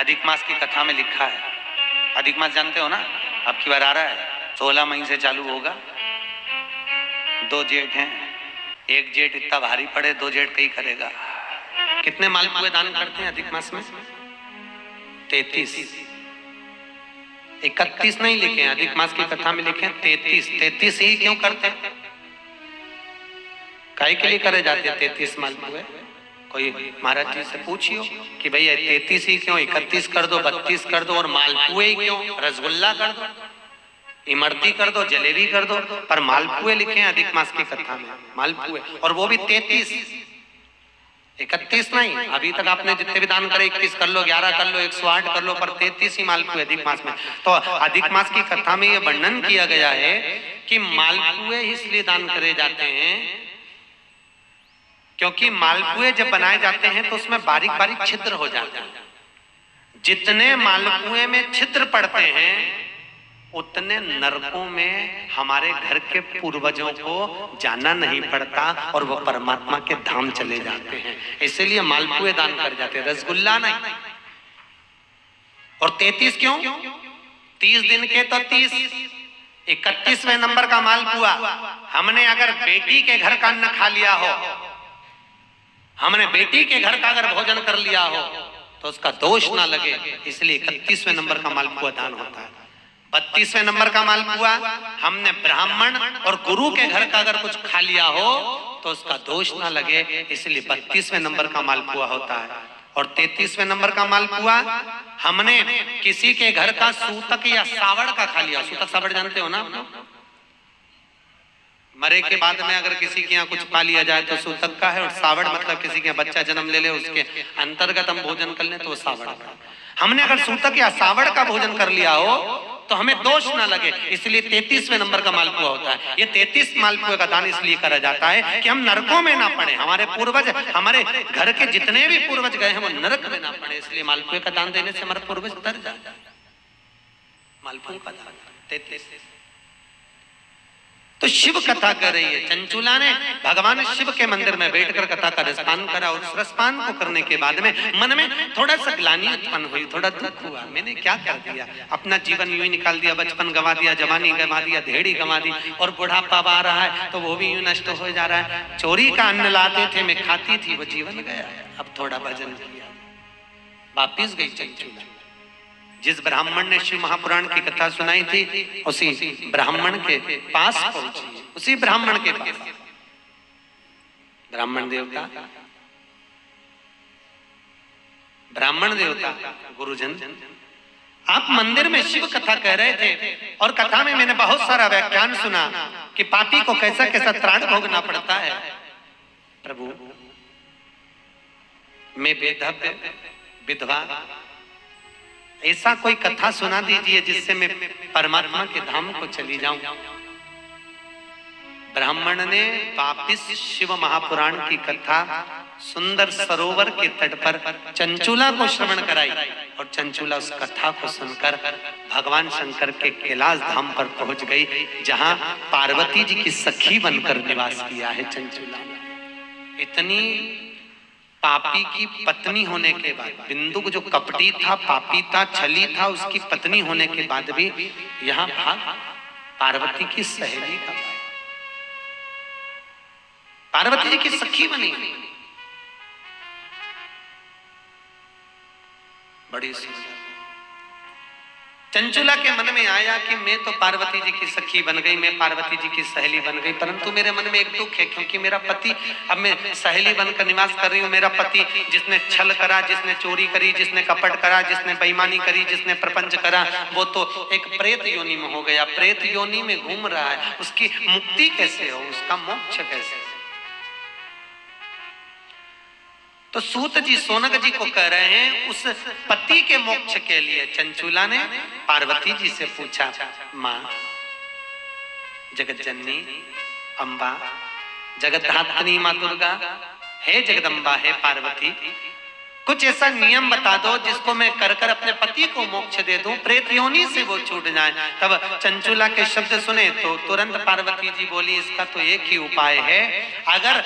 अधिक मास की कथा में लिखा है, अधिक मास जानते हो ना, अब की बार आ रहा है, 16 मई से चालू होगा। 2 जेठ हैं, एक जेठ इतना भारी पड़े, 2 जेठ कहीं करेगा। कितने मालपुए दान करते हैं अधिक मास में? 33। 31 नहीं लिखे, अधिक मास की कथा में लिखे 33। 33 ही क्यों करते हैं? काहे के लिए करे जाते हैं 33 मालपुए? कोई महाराज जी से पूछियो कि भैया 33 ही क्यों, 31 कर दो, 32 कर दो, और मालपुए ही क्यों? रसगुल्ला कर दो, इमरती कर दो, जलेबी कर दो, पर मालपुए लिखे हैं अधिक मास की कथा में, मालपुए, और वो भी 33। 31 नहीं। अभी तक आपने जितने भी दान करे 21 कर लो, 11 कर लो, 108 कर लो, पर 33 ही मालपुए अधिक मास में। तो अधिक मास की कथा में यह वर्णन किया गया है कि मालपुए इसलिए दान करे जाते हैं क्योंकि मालपुए जब बनाए जाते हैं तो उसमें बारीक बारीक छिद्र हो जाते हैं। जितने मालपुए में छिद्र पड़ते हैं उतने नरकों में हमारे घर के पूर्वजों को जाना नहीं पड़ता और वो परमात्मा के धाम चले जाते हैं। इसीलिए मालपुए दान कर जाते हैं, रसगुल्ला नहीं। और 33 क्यों? 30 दिन के तो 30, 31वें नंबर का मालपुआ। हमने अगर बेटी के घर का अन्न खा लिया हो, हमने बेटी के घर का अगर भोजन कर लिया हो तो उसका दोष ना लगे, इसलिए 31वें नंबर का मालपुआ दान होता है। 32वें नंबर का मालपुआ हमने ब्राह्मण और गुरु के घर का अगर कुछ खा लिया हो तो उसका दोष ना लगे, इसलिए 32वें नंबर का मालपुआ होता है। और 33वें नंबर का मालपुआ हमने किसी के घर का सूतक या सावड़ का खा लिया। सूतक सावड़ जानते हो ना? मरे के बाद में अगर किसी के यहाँ कुछ पा लिया जाए तो सूतक का है, और सावड़ मतलब किसी के बच्चा जन्म ले ले उसके अंतर्गत हम भोजन कर ले तो वो सावड़ का। हमने अगर सूतक या सावड़ का भोजन कर लिया हो तो हमें दोष ना लगे, इसलिए 33वें नंबर का मालपुआ होता है। ये 33 मालपुए का दान इसलिए करा जाता है कि हम नरकों में ना पड़े, हमारे पूर्वज, हमारे घर के जितने भी पूर्वज गए हैं वो नरक में ना पड़े, इसलिए मालपुए का दान देने से हमारे पूर्वज तर जाते हैं। मालपुए का दान 33। तो शिव कथा कर रही है। चंचूला ने भगवान शिव के मंदिर में बैठकर कथा का रसपान करा, और उस रसपान को करने के बाद में मन में थोड़ा सा ग्लानि उत्पन्न हुई, थोड़ा दुख हुआ, मैंने क्या कर दिया, अपना जीवन यूं ही निकाल दिया, बचपन गंवा दिया, जवानी गंवा दिया, धेड़ी गंवा दी, और बुढ़ापा आ रहा है तो वो भी यूं नष्ट हो जा रहा है। चोरी का अन्न लाते थे, मैं खाती थी, वो जीवन गया, अब थोड़ा भजन किया, वापिस गई चंचूला। जिस ब्राह्मण ने शिव महापुराण की कथा सुनाई थी उसी ब्राह्मण के पास पहुंची, उसी ब्राह्मण के पास। ब्राह्मण देवता, ब्राह्मण देवता गुरुजन, आप मंदिर में शिव कथा कह रहे थे और कथा में मैंने बहुत सारा व्याख्यान सुना कि पापी को कैसा कैसा त्राण भोगना पड़ता है। प्रभु, मैं बेधव्य विधवा, ऐसा कोई कथा सुना दीजिए जिससे मैं परमात्मा के धाम को चली जाऊं। ब्राह्मण ने वापिस शिव महापुराण की कथा सुंदर सरोवर के तट पर चंचूला को श्रवण कराई, और चंचूला उस कथा को सुनकर भगवान शंकर के कैलाश धाम पर पहुंच गई, जहां पार्वती जी की सखी बनकर निवास किया है चंचूला। इतनी पापी की पत्नी होने के बाद, बिंदु जो कपटी था, पापी था, छली था, उसकी पत्नी होने के बाद भी यहाँ भाग पार्वती की सहेली का, पार्वती जी की सखी बनी, बड़ी सुंदर। चंचूला के मन में आया कि मैं तो पार्वती जी की सखी बन गई, मैं पार्वती जी की सहेली बन गई, परंतु मेरे मन में एक दुख है, क्योंकि मेरा पति, अब मैं सहेली बनकर निवास कर रही हूँ, मेरा पति जिसने छल करा, जिसने चोरी करी, जिसने कपट करा, जिसने बेईमानी करी, जिसने प्रपंच करा, वो तो एक प्रेत योनि में हो गया, प्रेत योनि में घूम रहा है। उसकी मुक्ति कैसे हो, उसका मोक्ष कैसे हो? तो सूत जी सोनक जी को कह रहे हैं, उस पति के मोक्ष के लिए चंचूला ने पार्वती जी से पूछा, माँ जगत जननी अम्बा, जगत धात्री माँ दुर्गा, हे जगदम्बा, हे पार्वती, कुछ ऐसा नियम बता दो जिसको मैं कर कर अपने पति को मोक्ष दे दूं, प्रेत योनि से वो छूट जाए। तब चंचुला के शब्द सुने तो तुरंत पार्वती जी बोली, इसका तो एक ही उपाय है। अगर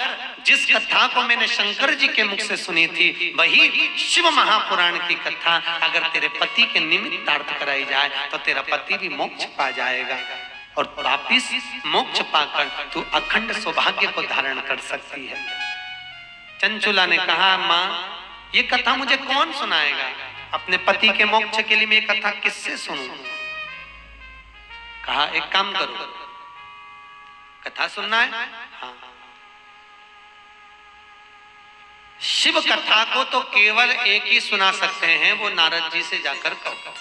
जिस कथा को मैंने शंकर जी के मुख से सुनी थी, वही शिव महापुराण की कथा अगर तेरे पति के निमित्तार्थ कराई जाए तो तेरा पति भी मोक्ष पा जाएगा और वापिस मोक्ष पाकर तू अखंड सौभाग्य को धारण कर सकती है। चंचुला ने कहा, माँ ये कथा मुझे कौन सुनाएगा? अपने पति के मोक्ष के लिए मैं ये कथा किससे सुनूं? कहा, एक काम करो, कथा सुनना है? हाँ। शिव कथा को तो केवल एक ही सुना सकते हैं, वो नारद जी से जाकर कहो।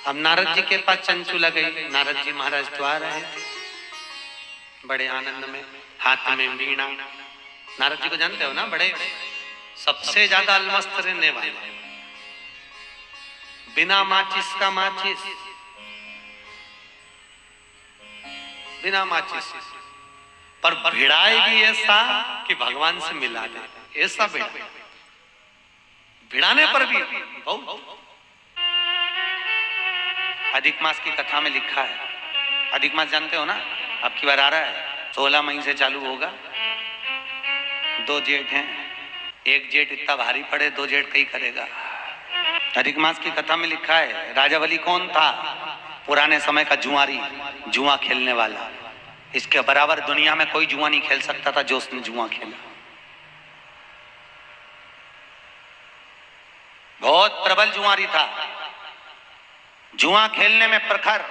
अब नारद जी के पास चंचुला गई। नारद जी महाराज तो आ रहे थे बड़े आनंद में, हाथ में वीणा। नारद जी को जानते हो ना, बड़े सबसे ज्यादा अलमस्त रहने वाले, बिना माचिस का माचिस, बिना माचिस, पर भिड़ाए भी ऐसा कि भगवान से मिला दे, ऐसा भिड़ाने पर भी बहुत। अधिक मास की कथा में लिखा है, अधिक मास जानते हो ना, अब की बार आ रहा है, 16 मई से चालू होगा। 2 जेठ हैं, एक जेठ इतना भारी पड़े, 2 जेठ कहीं करेगा। अधिक मास की कथा में लिखा है, राजा बलि कौन था? पुराने समय का जुआरी, जुआ खेलने वाला। इसके बराबर दुनिया में कोई जुआ नहीं खेल सकता था जो उसने जुआ खेला। बहुत प्रबल जुआरी था, जुआ खेलने में प्रखर।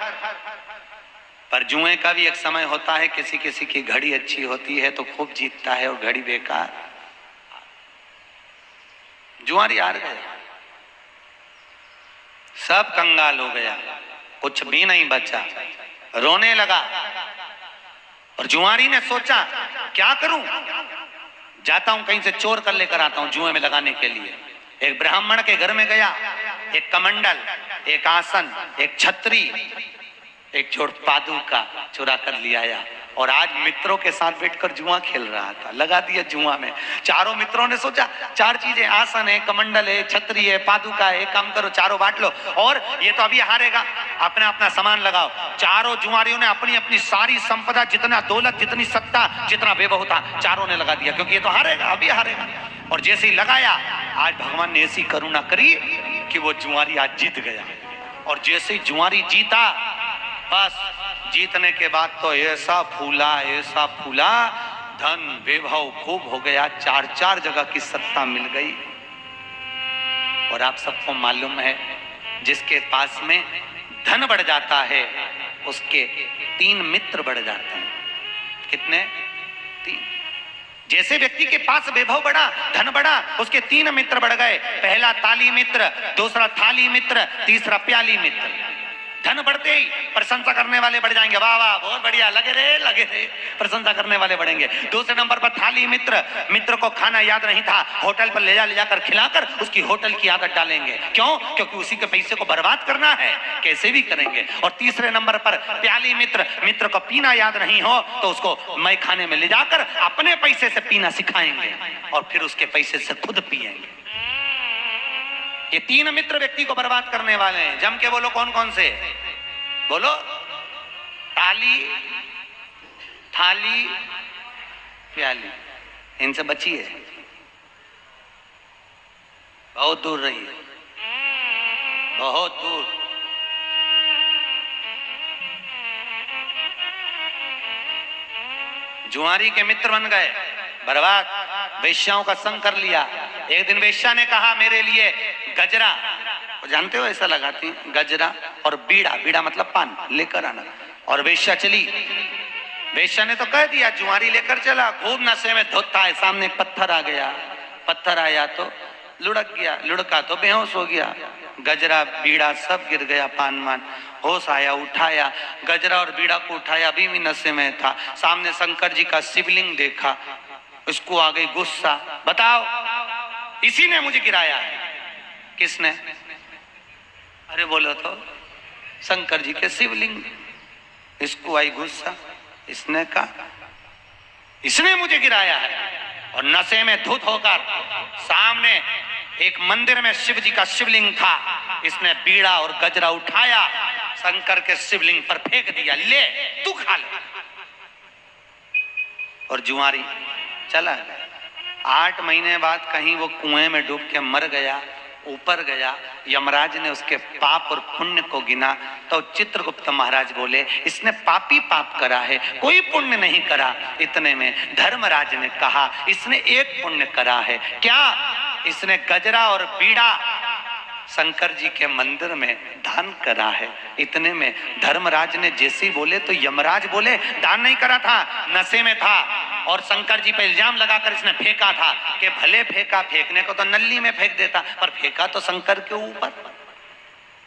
पर जुए का भी एक समय होता है, किसी किसी की घड़ी अच्छी होती है तो खूब जीतता है और घड़ी बेकार। जुआरी हार गया, सब कंगाल हो गया, कुछ भी नहीं बचा, रोने लगा। और जुआरी ने सोचा, क्या करूं? जाता हूं कहीं से चोर कर लेकर आता हूं जुए में लगाने के लिए। एक ब्राह्मण के घर में गया, एक कमंडल, एक आसन, एक छतरी, एक जोड़ पादुका चुरा कर लिया आया और आज मित्रों के साथ बैठकर जुआ खेल रहा था। लगा दिया जुआ में। चारों मित्रों ने सोचा, 4 चीजें, आसन है, कमंडल है, छतरी है, पादुका है, एक काम करो चारों बांट लो, और ये तो अभी हारेगा, अपना अपना सामान लगाओ। चारों जुआरियों ने अपनी अपनी सारी संपदा, जितना दौलत, जितनी सत्ता, जितना वैभव था, चारों ने लगा दिया, क्योंकि ये तो हारेगा, अभी हारेगा। और जैसे ही लगाया, आज भगवान ने ऐसी करुणा करी कि वो जुआरी आज जीत गया। और जैसे ही जुआरी जीता, बस जीतने के बाद तो ऐसा फूला, धन वैभव खूब हो गया, 4 जगह की सत्ता मिल गई। और आप सबको मालूम है, जिसके पास में धन बढ़ जाता है उसके 3 मित्र बढ़ जाते हैं। कितने? 3। जैसे व्यक्ति के पास वैभव बढ़ा, धन बढ़ा, उसके 3 मित्र बढ़ गए। पहला ताली मित्र, दूसरा थाली मित्र, तीसरा प्याली मित्र। धन बढ़ते ही प्रशंसा करने वाले बढ़ जाएंगे, वाह वाह बहुत बढ़िया, लगे रे, प्रशंसा करने वाले बढ़ेंगे। दूसरे नंबर पर थाली मित्र, मित्र को खाना याद नहीं था, होटल पर ले जाकर खिलाकर उसकी होटल की आदत डालेंगे। क्यों? क्योंकि उसी के पैसे को बर्बाद करना है, कैसे भी करेंगे। और तीसरे नंबर पर प्याली मित्र, मित्र को पीना याद नहीं हो तो उसको मय खाने में ले जाकर अपने पैसे से पीना सिखाएंगे और फिर उसके पैसे से खुद पिएंगे। ये 3 मित्र व्यक्ति को बर्बाद करने वाले हैं। जम के बोलो, कौन कौन से? बोलो। ताली, थाली, प्याली, इनसे बचिए, बहुत दूर रहिए, बहुत दूर। जुआरी के मित्र बन गए, बर्बाद। वेश्याओं का संग कर लिया। एक दिन वेश्या ने कहा, मेरे लिए गजरा, जानते हो ऐसा लगाती, गजरा और बीड़ा, बीड़ा मतलब पान, लेकर आना। और वेश्या चली। वेश्या ने तो कह दिया, जुआरी लेकर चला, खूब नशे में धोता है। सामने एक पत्थर आ गया, पत्थर आया तो लुढ़क गया, लुढ़का तो बेहोश हो गया। गजरा बीड़ा सब गिर गया, पान मान। होश आया, उठाया, गजरा और बीड़ा को उठाया, अभी भी नशे में था। सामने शंकर जी का शिवलिंग देखा, उसको आ गई गुस्सा, बताओ इसी ने मुझे गिराया है। किसने? अरे बोलो तो, शंकर जी के शिवलिंग। इसको आई गुस्सा, इसने कहा इसने मुझे गिराया है। और नशे में धुत होकर सामने एक मंदिर में शिव जी का शिवलिंग था, इसने बीड़ा और गजरा उठाया, शंकर के शिवलिंग पर फेंक दिया, ले तू खा ले। और जुआरी चला गया। 8 महीने बाद कहीं वो कुएं में डूब के मर गया, ऊपर गया। यमराज ने उसके पाप और पुण्य को गिना तो चित्रगुप्त महाराज बोले इसने पापी पाप करा है, कोई पुण्य नहीं करा। इतने में धर्मराज ने कहा इसने एक पुण्य करा है। क्या? इसने गजरा और बीड़ा शंकर जी के मंदिर में दान करा है। इतने में धर्मराज ने जैसे ही बोले तो यमराज बोले दान नहीं करा था, नशे में था और शंकर जी पे इल्जाम लगाकर इसने फेंका था कि भले फेंका, फेंकने को तो नल्ली में फेंक देता, पर फेंका तो शंकर के ऊपर,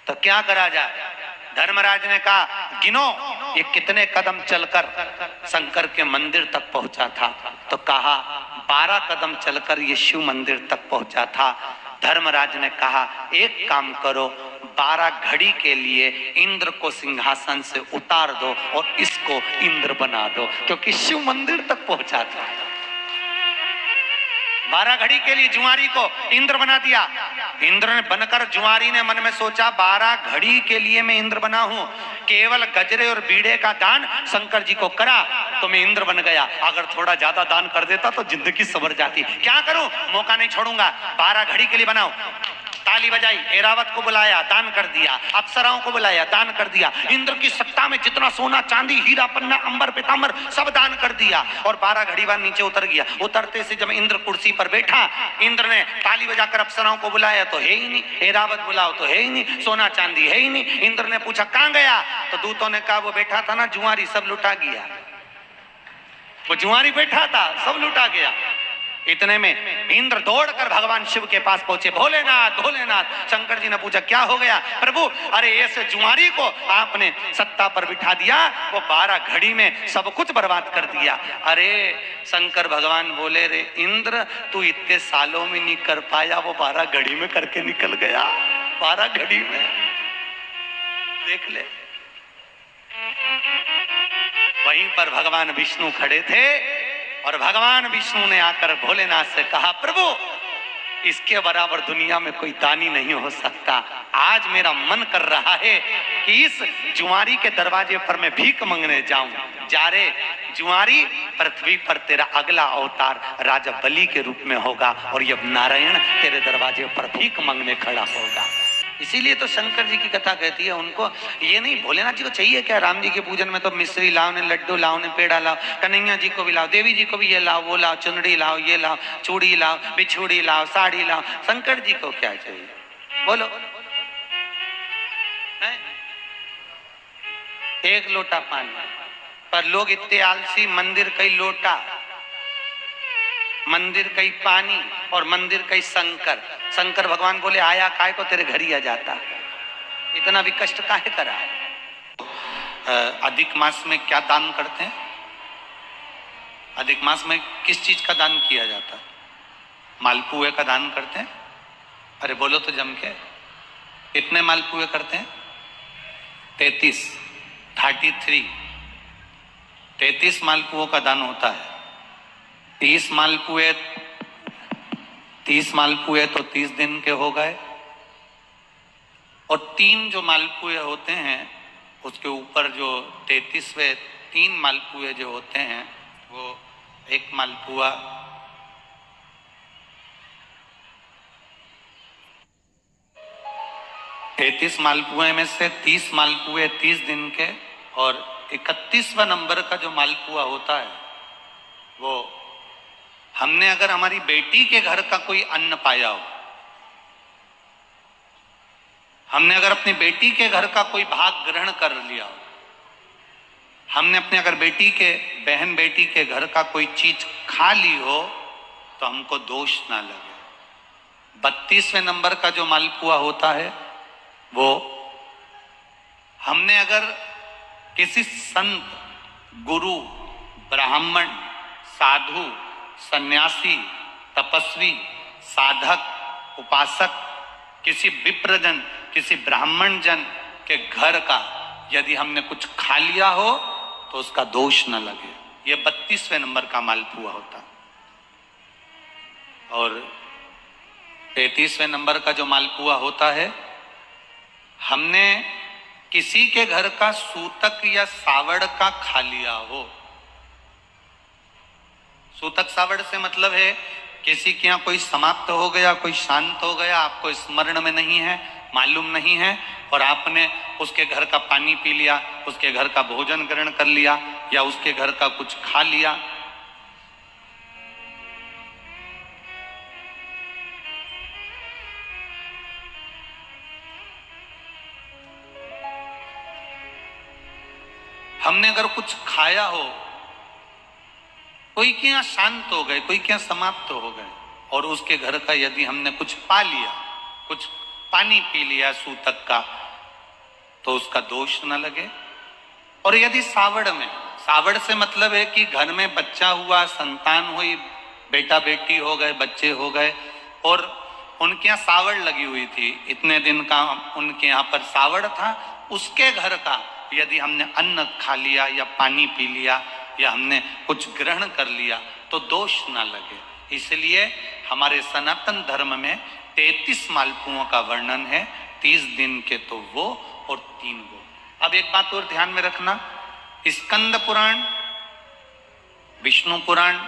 तो क्या करा जाए। धर्मराज ने कहा गिनो ये कितने कदम चलकर शंकर के मंदिर तक पहुंचा था। तो कहा 12 कदम चलकर ये शिव मंदिर तक पहुंचा था। धर्मराज ने कहा एक काम करो, 12 घड़ी के लिए इंद्र को सिंहासन से उतार दो और इसको इंद्र बना दो, क्योंकि शिव मंदिर तक पहुंचा था। 12 घड़ी के लिए जुआरी को इंद्र बना दिया। इंद्र ने बनकर जुआरी ने मन में सोचा 12 घड़ी के लिए मैं इंद्र बना हूं, केवल गजरे और बीड़े का दान शंकर जी को करा तो मैं इंद्र बन गया। अगर थोड़ा ज्यादा दान कर देता तो जिंदगी संवर जाती। क्या करूं, मौका नहीं छोड़ूंगा। 12 घड़ी के लिए बनाओ। ताली बजाई, एरावत को बुलाया, दान कर दिया। अप्सराओं को बुलाया, दान कर दिया। इंद्र की सत्ता में जितना सोना चांदी हीरा पन्ना अंबर पीतांबर सब दान कर दिया। और 12 घड़ी बाद नीचे उतर गया। उतरते से जब इंद्र कुर्सी पर बैठा, इंद्र ने ताली बजाकर अप्सराओं को बुलाया तो है ही नहीं, एरावत बुलाओ तो है ही नहीं, सोना चांदी है ही नहीं। इंद्र ने पूछा कहां गया, तो दूतों ने कहा वो बैठा था ना जुआरी, सब लुटा गया। वो जुआरी बैठा था, सब लुटा गया। इतने में इंद्र दौड़कर भगवान शिव के पास पहुंचे। भोलेनाथ भोलेनाथ। शंकर जी ने पूछा क्या हो गया प्रभु? अरे ऐसे जुआरी को आपने सत्ता पर बिठा दिया, वो 12 घड़ी में सब कुछ बर्बाद कर दिया। अरे शंकर भगवान बोले रे इंद्र, तू इतने सालों में नहीं कर पाया, वो 12 घड़ी में करके निकल गया। 12 घड़ी में देख ले। वहीं पर भगवान विष्णु खड़े थे और भगवान विष्णु ने आकर भोलेनाथ से कहा प्रभु इसके बराबर दुनिया में कोई दानी नहीं हो सकता। आज मेरा मन कर रहा है कि इस जुआरी के दरवाजे पर मैं भीख मांगने जाऊं। जा रे जुआरी, पृथ्वी पर तेरा अगला अवतार राजा बलि के रूप में होगा और यह नारायण तेरे दरवाजे पर भीख मांगने खड़ा होगा। इसीलिए तो शंकर जी की कथा कहती है उनको ये नहीं, भोलेनाथ जी को चाहिए क्या? राम जी के पूजन में तो मिश्री लाओ ने, लड्डू लाओ ने, पेड़ा लाओ, कन्हैया जी को भी लाओ, देवी जी को भी ये लाओ, वो लाओ, चुनरी लाओ, ये लाओ, चूड़ी लाओ, बिछुड़ी लाओ, साड़ी लाओ। शंकर जी को क्या चाहिए बोलो? एक लोटा पानी, पर लोग इतने आलसी, मंदिर कई लोटा, मंदिर कई पानी और मंदिर कई शंकर। शंकर भगवान बोले आया काय को तेरे घर ही आ जाता, इतना भी कष्ट काहे करा। अधिक मास में क्या दान करते हैं? अधिक मास में किस चीज का दान किया जाता है? मालपुए का दान करते हैं। अरे बोलो तो जम के, कितने मालपुए करते हैं? 33 33 मालपुओं का दान होता है। 30 मालपुए तो 30 दिन के हो गए, और 3 जो मालपुए होते हैं उसके ऊपर जो 33वें 3 मालपुए जो होते हैं वो एक मालपुआ 33 मालपुए में से 30 मालपुए 30 दिन के, और 31वां नंबर का जो मालपुआ होता है वो हमने अगर हमारी बेटी के घर का कोई अन्न पाया हो, हमने अगर अपनी बेटी के घर का कोई भाग ग्रहण कर लिया हो, हमने अपने अगर बेटी के बहन बेटी के घर का कोई चीज खा ली हो तो हमको दोष ना लगे। 32वें नंबर का जो मालपुआ होता है वो हमने अगर किसी संत, गुरु, ब्राह्मण, साधु, सन्यासी, तपस्वी, साधक, उपासक, किसी विप्रजन, किसी ब्राह्मण जन के घर का यदि हमने कुछ खा लिया हो तो उसका दोष न लगे। यह 32वें नंबर का मालपुआ होता। और 33वें नंबर का जो मालपुआ होता है, हमने किसी के घर का सूतक या सावड़ का खा लिया हो। सूतक सावड़ से मतलब है किसी के यहाँ कोई समाप्त हो गया, कोई शांत हो गया, आपको स्मरण में नहीं है, मालूम नहीं है, और आपने उसके घर का पानी पी लिया, उसके घर का भोजन ग्रहण कर लिया, या उसके घर का कुछ खा लिया। हमने अगर कुछ खाया हो, कोई के यहाँ शांत हो गए, कोई के यहाँ समाप्त हो गए, और उसके घर का यदि हमने कुछ पा लिया, कुछ पानी पी लिया सूतक का, तो उसका दोष न लगे। और यदि सावड़ में, सावड़ से मतलब है कि घर में बच्चा हुआ, संतान हुई, बेटा बेटी हो गए, बच्चे हो गए, और उनके यहाँ सावड़ लगी हुई थी, इतने दिन का उनके यहाँ पर सावड़ था, उसके घर का यदि हमने अन्न खा लिया या पानी पी लिया या हमने कुछ ग्रहण कर लिया तो दोष ना लगे। इसलिए हमारे सनातन धर्म में 33 मालपुओं का वर्णन है, 30 दिन के तो वो और 3 वो। अब एक बात और ध्यान में रखना, स्कंद पुराण, विष्णु पुराण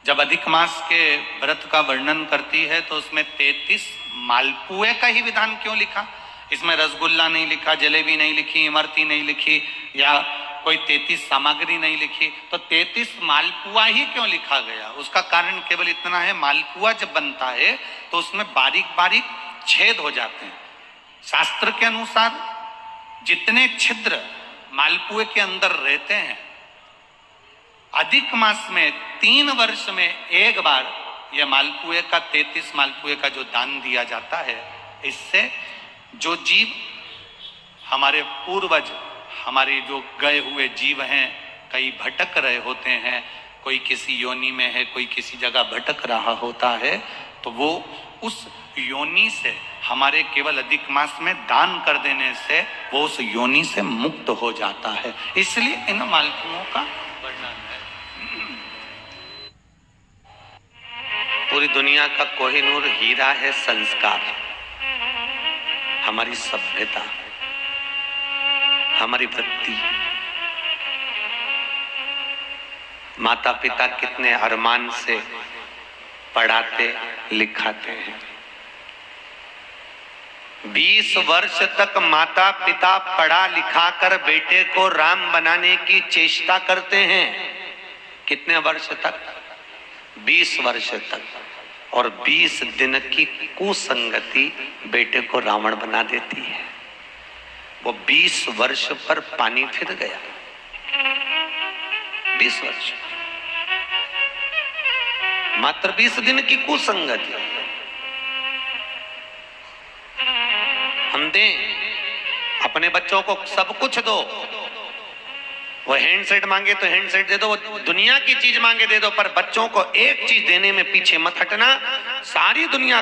जब अधिक मास के व्रत का वर्णन करती है तो उसमें 33 मालपुए का ही विधान क्यों लिखा? इसमें रसगुल्ला नहीं लिखा, जलेबी नहीं लिखी, इमरती नहीं लिखी, या कोई 33 सामग्री नहीं लिखी, तो 33 मालपुआ ही क्यों लिखा गया? उसका कारण केवल इतना है, मालपुआ जब बनता है तो उसमें बारीक बारीक छेद हो जाते हैं। शास्त्र के अनुसार जितने छिद्र मालपुए के अंदर रहते हैं, अधिक मास में 3 वर्ष में एक बार यह मालपुए का 33 मालपुए का जो दान दिया जाता है, इससे जो जीव हमारे पूर्वज, हमारे जो गए हुए जीव हैं, कई भटक रहे होते हैं, कोई किसी योनि में है, कोई किसी जगह भटक रहा होता है, तो वो उस योनि से हमारे केवल अधिक मास में दान कर देने से वो उस योनि से मुक्त हो जाता है। इसलिए इन मालपुओं का वर्णन है। पूरी दुनिया का कोहिनूर हीरा है संस्कार, हमारी सभ्यता, हमारी वृत्ति। माता पिता कितने अरमान से पढ़ाते लिखाते हैं। 20 वर्ष तक माता पिता पढ़ा लिखा कर बेटे को राम बनाने की चेष्टा करते हैं। कितने वर्ष तक? 20 वर्ष तक। और 20 दिन की कुसंगति बेटे को रावण बना देती है। वो 20 वर्ष पर पानी फिर गया। 20 वर्ष, मात्र 20 दिन की कुसंगति। हम दें अपने बच्चों को सब कुछ दो, वो हैंडसेट मांगे तो हैंडसेट दे दो, वो दुनिया की चीज मांगे दे दो, पर बच्चों को एक चीज देने में पीछे मत हटना। सारी दुनिया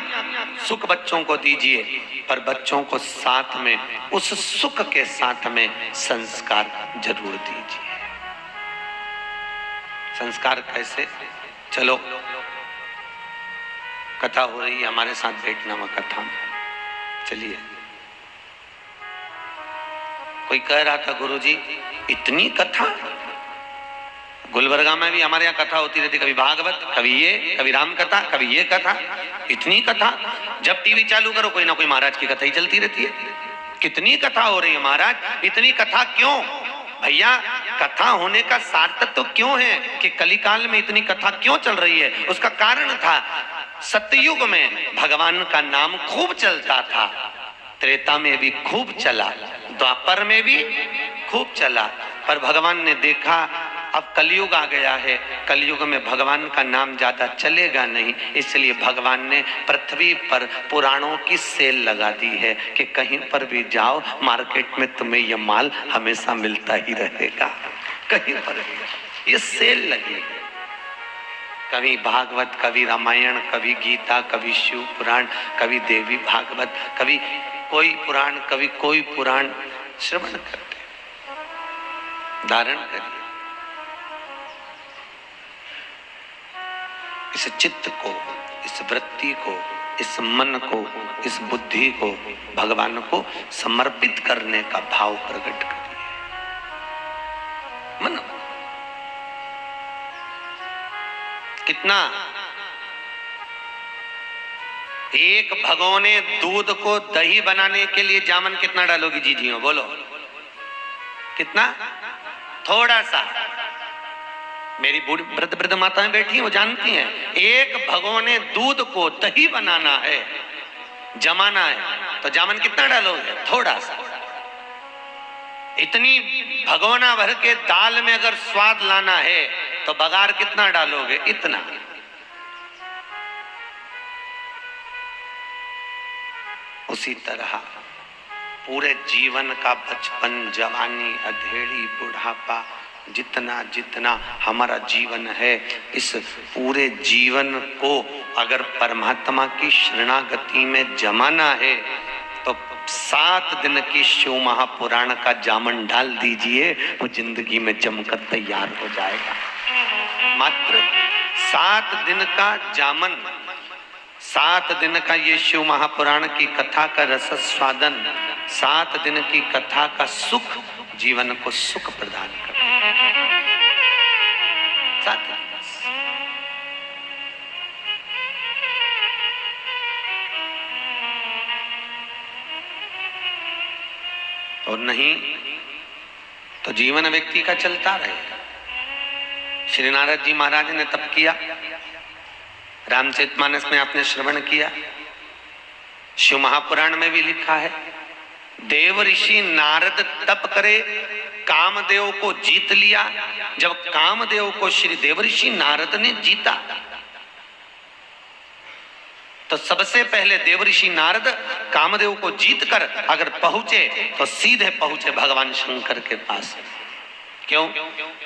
सुख बच्चों को दीजिए, पर बच्चों को साथ में, उस सुख के साथ में संस्कार जरूर दीजिए। संस्कार कैसे? चलो कथा हो रही है, हमारे साथ बैठना वह कथा में। चलिए। कोई कह रहा था गुरुजी इतनी कथा, गुलबर्गा में भी हमारे यहाँ कथा होती रहती, कभी भागवत, कभी ये, कभी राम कथा, कभी ये कथा, इतनी कथा। जब टीवी चालू करो कोई ना कोई महाराज की कथा ही चलती रहती है। कितनी कथा हो रही है महाराज, इतनी कथा क्यों? भैया कथा होने का सार्थक तो क्यों है कि कलिकाल में इतनी कथा क्यों चल रही है? उसका कारण था, सतयुग में भगवान का नाम खूब चलता था, त्रेता में भी खूब चला, द्वापर में भी खूब चला, पर भगवान ने देखा अब कलयुग आ गया है, कलयुग में भगवान का नाम ज्यादा चलेगा नहीं, इसलिए भगवान ने पृथ्वी पर पुराणों की सेल लगा दी है कि कहीं पर भी जाओ मार्केट में तुम्हें यह माल हमेशा मिलता ही रहेगा। कहीं पर भी ये सेल लगी है। कभी भागवत, कभी रामायण, कभी गीता, कभी शिव पुराण, कभी देवी भागवत, कभी कोई पुराण, कभी कोई पुराण श्रवण करते, धारण करिए। इस चित्त को इस वृत्ति को, इस मन को, इस बुद्धि को भगवान को समर्पित करने का भाव प्रकट करिए। मन कितना, एक भगोने दूध को दही बनाने के लिए जामन कितना डालोगी जीजियों, बोलो कितना? थोड़ा सा। मेरी बूढ़ी वृद्ध माताएं बैठी हैं, वो जानती हैं, एक भगोने दूध को दही बनाना है, जमाना है, तो जामन कितना डालोगे? थोड़ा सा। इतनी भगोना भर के दाल में अगर स्वाद लाना है तो बघार कितना डालोगे? इतना। उसी तरह पूरे जीवन का बचपन, जवानी, अधेड़ी, बुढ़ापा, जितना जितना हमारा जीवन है, इस पूरे जीवन को अगर परमात्मा की शरणागति में जमाना है तो 7 दिन की शिव महापुराण का जामन डाल दीजिए, वो जिंदगी में जमकर तैयार हो जाएगा। मात्र 7 दिन का जामन, 7 दिन का ये शिव महापुराण की कथा का रस स्वादन, 7 दिन की कथा का सुख जीवन को सुख प्रदान कर। 7 दिन बस। और नहीं तो जीवन व्यक्ति का चलता रहे। श्री नारद जी महाराज ने तप किया, रामचरितमानस में आपने श्रवण किया, शिव महापुराण में भी लिखा है, देव ऋषि नारद तप करे, कामदेव को जीत लिया। जब कामदेव को श्री देव ऋषि नारद ने जीता तो सबसे पहले देव ऋषि नारद कामदेव को जीतकर अगर पहुंचे तो सीधे पहुंचे भगवान शंकर के पास। क्यों?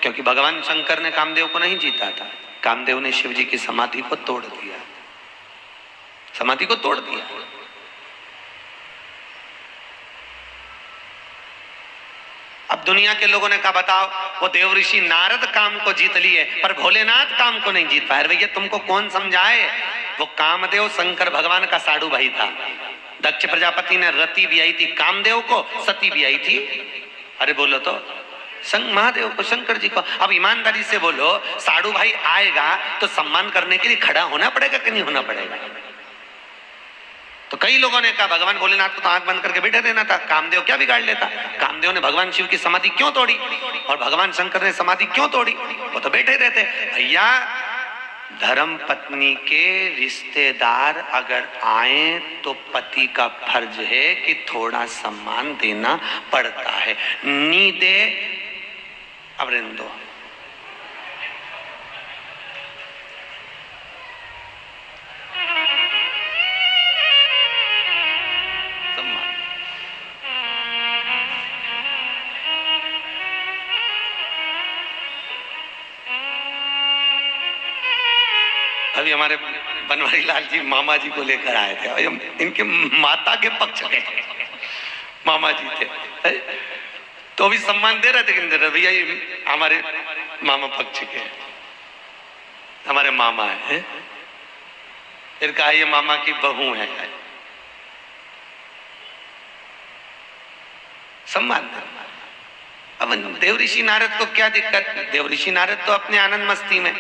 क्योंकि भगवान शंकर ने कामदेव को नहीं जीता था, कामदेव ने शिव जी की समाधि को तोड़ दिया, समाधि को तोड़ दिया। अब दुनिया के लोगों ने कहा बताओ, वो देव ऋषि नारद काम को जीत लिए पर भोलेनाथ काम को नहीं जीत पाए। भैया तुमको कौन समझाए? वो कामदेव शंकर भगवान का साड़ू भाई था। दक्ष प्रजापति ने रति भी आई थी कामदेव को, सती भी आई थी। अरे बोलो तो महादेव को, शंकर जी को। अब ईमानदारी से बोलो, साड़ू भाई आएगा तो सम्मान करने के लिए खड़ा होना पड़ेगा कि नहीं होना पड़ेगा? तो कई लोगों ने कहा भगवान भोलेनाथ को तो आंख बंद करके बैठे रहना था, कामदेव क्या बिगाड़ लेता? कामदेव ने भगवान शिव की समाधि क्यों तोड़ी और भगवान शंकर ने समाधि क्यों तोड़ी? वो तो बैठे रहते। भैया धर्म पत्नी के रिश्तेदार अगर आए तो पति का फर्ज है कि थोड़ा सम्मान देना पड़ता है। नी दे अब रहने दो। अभी हमारे बनवारी लाल जी मामा जी को लेकर आए थे, इनके माता के पक्ष के मामा जी थे, तो भी सम्मान दे रहे थे कि भैया ये हमारे मामा पक्ष के हमारे मामा है। फिर कहा ये मामा की बहू है, सम्मान। अब देव ऋषि नारद को क्या दिक्कत? देव ऋषि नारद तो अपने आनंद मस्ती में,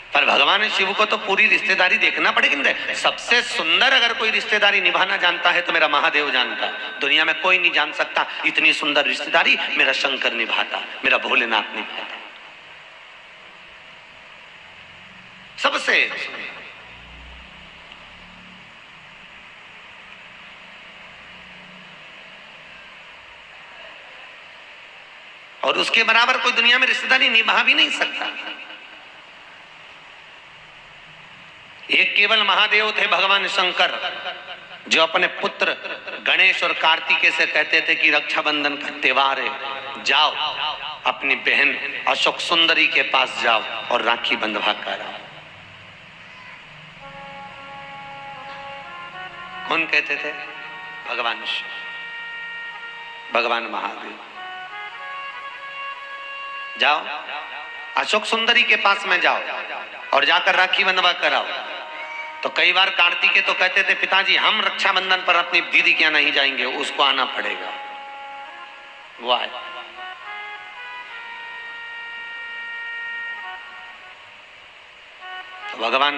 पर भगवान शिव को तो पूरी रिश्तेदारी देखना पड़ेगी। सबसे सुंदर अगर कोई रिश्तेदारी निभाना जानता है तो मेरा महादेव जानता है। दुनिया में कोई नहीं जान सकता इतनी सुंदर रिश्तेदारी मेरा शंकर निभाता, मेरा भोलेनाथ निभाता। सबसे और उसके बराबर कोई दुनिया में रिश्तेदारी निभा भी नहीं सकता। एक केवल महादेव थे भगवान शंकर, जो अपने पुत्र गणेश और कार्तिकेय से कहते थे कि रक्षाबंधन का त्योहार है, जाओ अपनी बहन अशोक सुंदरी के पास जाओ और राखी बंधवा कर आओ। कौन कहते थे? भगवान शिव, भगवान महादेव। जाओ अशोक सुंदरी के पास में जाओ और जाकर राखी बंधवा कर आओ। तो कई बार कार्तिकेय तो कहते थे पिताजी हम रक्षाबंधन पर अपनी दीदी के यहाँ नहीं जाएंगे, उसको आना पड़ेगा। वो आए। तो भगवान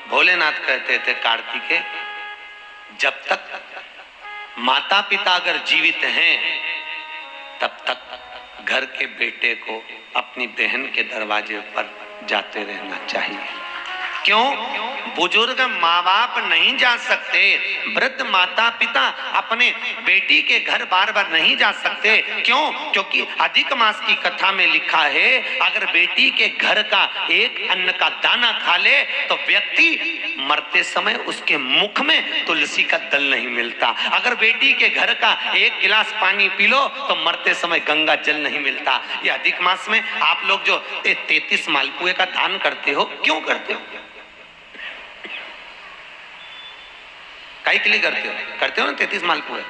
भोलेनाथ कहते थे कार्तिकेय जब तक माता पिता अगर जीवित हैं तब तक घर के बेटे को अपनी बहन के दरवाजे पर जाते रहना चाहिए। क्यों? बुजुर्ग माँ बाप नहीं जा सकते, वृद्ध माता पिता अपने बेटी के घर बार बार नहीं जा सकते। क्यों? क्योंकि अधिक मास की कथा में लिखा है अगर बेटी के घर का एक अन्न का दाना खा ले तो व्यक्ति मरते समय उसके मुख में तुलसी का दल नहीं मिलता। अगर बेटी के घर का एक गिलास पानी पी लो तो मरते समय गंगा जल नहीं मिलता। ये अधिक मास में आप लोग जो 33 मालपुए का दान करते हो, क्यों करते हो? काहे के लिए करते हो? करते हो ना 33 मालपुए,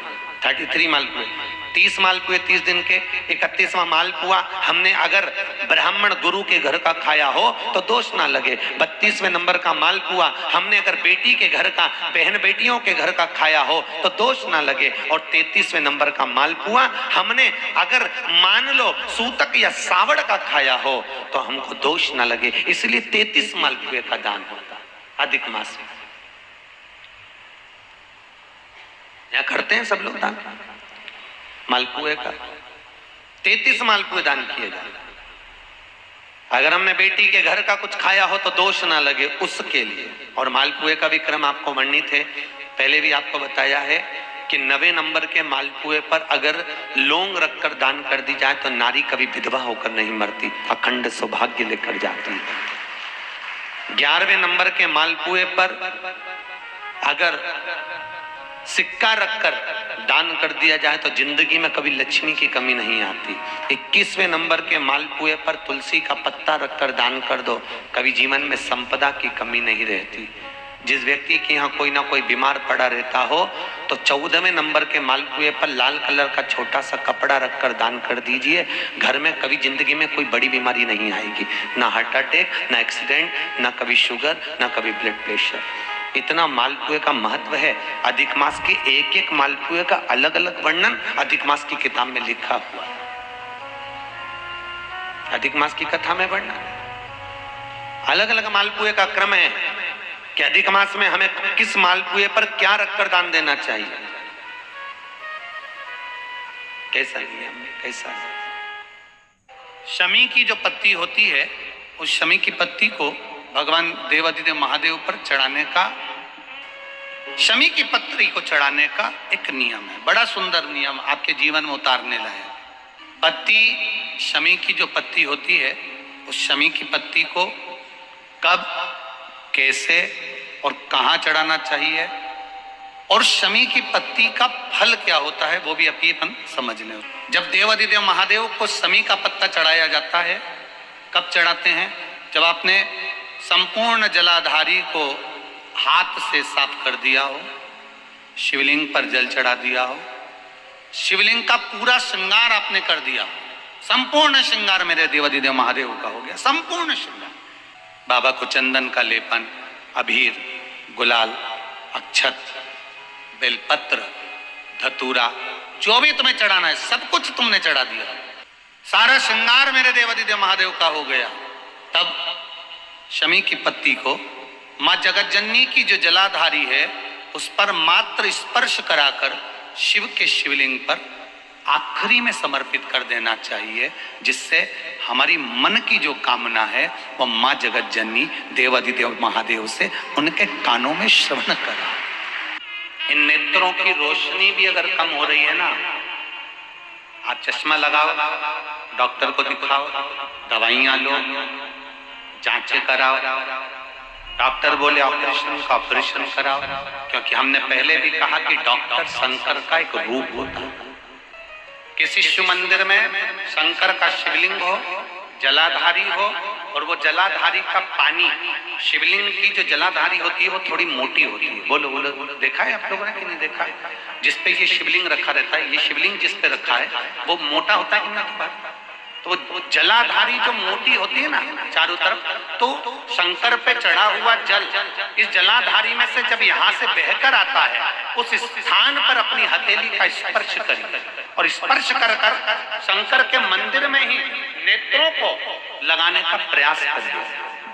33 मालपुए, 30 मालपुए 30 दिन के, 31वां मालपुआ हमने अगर ब्राह्मण गुरु के घर का खाया हो तो दोष ना लगे। 32वें नंबर का मालपुआ हमने अगर बेटी के घर का, बहन बेटियों के घर का खाया हो तो दोष ना लगे। और 33वें नंबर का मालपुआ हमने अगर मान लो सूतक या सावड़ का खाया हो तो हमको दोष ना लगे। इसलिए 33 मालपुए का दान होता अधिक मास में। यहाँ करते हैं सब लोग दान मालपुए का। 33 मालपुए दान किए जाए। अगर हमने बेटी के घर का कुछ खाया हो तो दोष ना लगे उसके लिए। और मालपुए का भी क्रम आपको वर्णित है, पहले भी आपको बताया है कि 90 नंबर के मालपुए पर अगर लौंग रखकर दान कर दी जाए तो नारी कभी विधवा होकर नहीं मरती, अखंड सौभाग्य लेकर जाती है। 11वें नंबर के मालपुए पर अगर सिक्का रखकर दान कर दिया जाए तो जिंदगी में कभी लक्ष्मी की कमी नहीं आती। 21वें नंबर के मालपुए पर तुलसी का पत्ता रखकर दान कर दो, कभी जीवन में संपदा की कमी नहीं रहती। जिस व्यक्ति के यहाँ कोई ना कोई बीमार पड़ा रहता हो तो 14वें नंबर के मालपुए पर लाल कलर का छोटा सा कपड़ा रखकर दान कर दीजिए। घर में कभी जिंदगी में कोई बड़ी बीमारी नहीं आएगी, ना हार्ट अटैक, ना एक्सीडेंट, ना कभी शुगर, ना कभी ब्लड प्रेशर। इतना मालपुए का महत्व है। अधिक मास के एक एक मालपुए का अलग अलग वर्णन अधिक मास की किताब में लिखा हुआ है। अधिक मास की कथा में वर्णन अलग अलग मालपुए का क्रम है कि अधिक मास में हमें किस मालपुए पर क्या रखकर दान देना चाहिए। कैसा नियम है, कैसा? शमी की जो पत्ती होती है उस शमी की पत्ती को भगवान देवादिदेव महादेव पर चढ़ाने का, शमी की पत्री को चढ़ाने का एक नियम है। बड़ा सुंदर नियम, आपके जीवन में उतारने लायक। पत्ती, शमी की जो पत्ती होती है उस शमी की पत्ती को कब, कैसे और कहाँ चढ़ाना चाहिए और शमी की पत्ती का फल क्या होता है वो भी अभी अपन समझ लें। जब देवादिदेव महादेव को शमी का पत्ता चढ़ाया जाता है, कब चढ़ाते हैं? जब आपने संपूर्ण जलाधारी को हाथ से साफ कर दिया हो, शिवलिंग पर जल चढ़ा दिया हो, शिवलिंग का पूरा श्रृंगार आपने कर दिया, संपूर्ण श्रृंगार मेरे देवादिदेव महादेव का हो गया, संपूर्ण श्रृंगार। बाबा को चंदन का लेपन, अबीर, गुलाल, अक्षत, बेलपत्र, धतूरा, जो भी तुम्हें चढ़ाना है सब कुछ तुमने चढ़ा दिया, सारा श्रृंगार मेरे देवादिदेव महादेव का हो गया। तब शमी की पत्ती को मां जगत जननी की जो जलाधारी है उस पर मात्र स्पर्श कराकर शिव के शिवलिंग पर आखिरी में समर्पित कर देना चाहिए, जिससे हमारी मन की जो कामना है वो मां जगत जननी देवादिदेव महादेव से उनके कानों में श्रवण करा। इन नेत्रों की रोशनी भी अगर कम हो रही है ना, आप चश्मा लगाओ, डॉक्टर को दिखाओ, दवाइयां लो, जांचें कराओ, डॉक्टर बोले ऑपरेशन का ऑपरेशन कराओ, क्योंकि हमने पहले भी कहा कि डॉक्टर शंकर का एक रूप होता है। किसी शिव मंदिर में शंकर का शिवलिंग हो, जलाधारी हो, और वो जलाधारी का पानी, शिवलिंग की जो जलाधारी होती है वो थोड़ी मोटी होती है। बोलो बोलो, देखा है आप लोगों ने कि नहीं देखा है? जिसपे ये शिवलिंग रखा रहता है, ये शिवलिंग जिस पे रखा है वो मोटा होता है कि नहीं? तो जलाधारी जो मोटी होती है ना चारों तरफ, तो शंकर पे चढ़ा हुआ जल इस जलाधारी में से जब यहाँ से बहकर आता है, उस स्थान पर अपनी हथेली का स्पर्श करिए और स्पर्श कर कर शंकर के मंदिर में ही नेत्रों को लगाने का प्रयास करिए।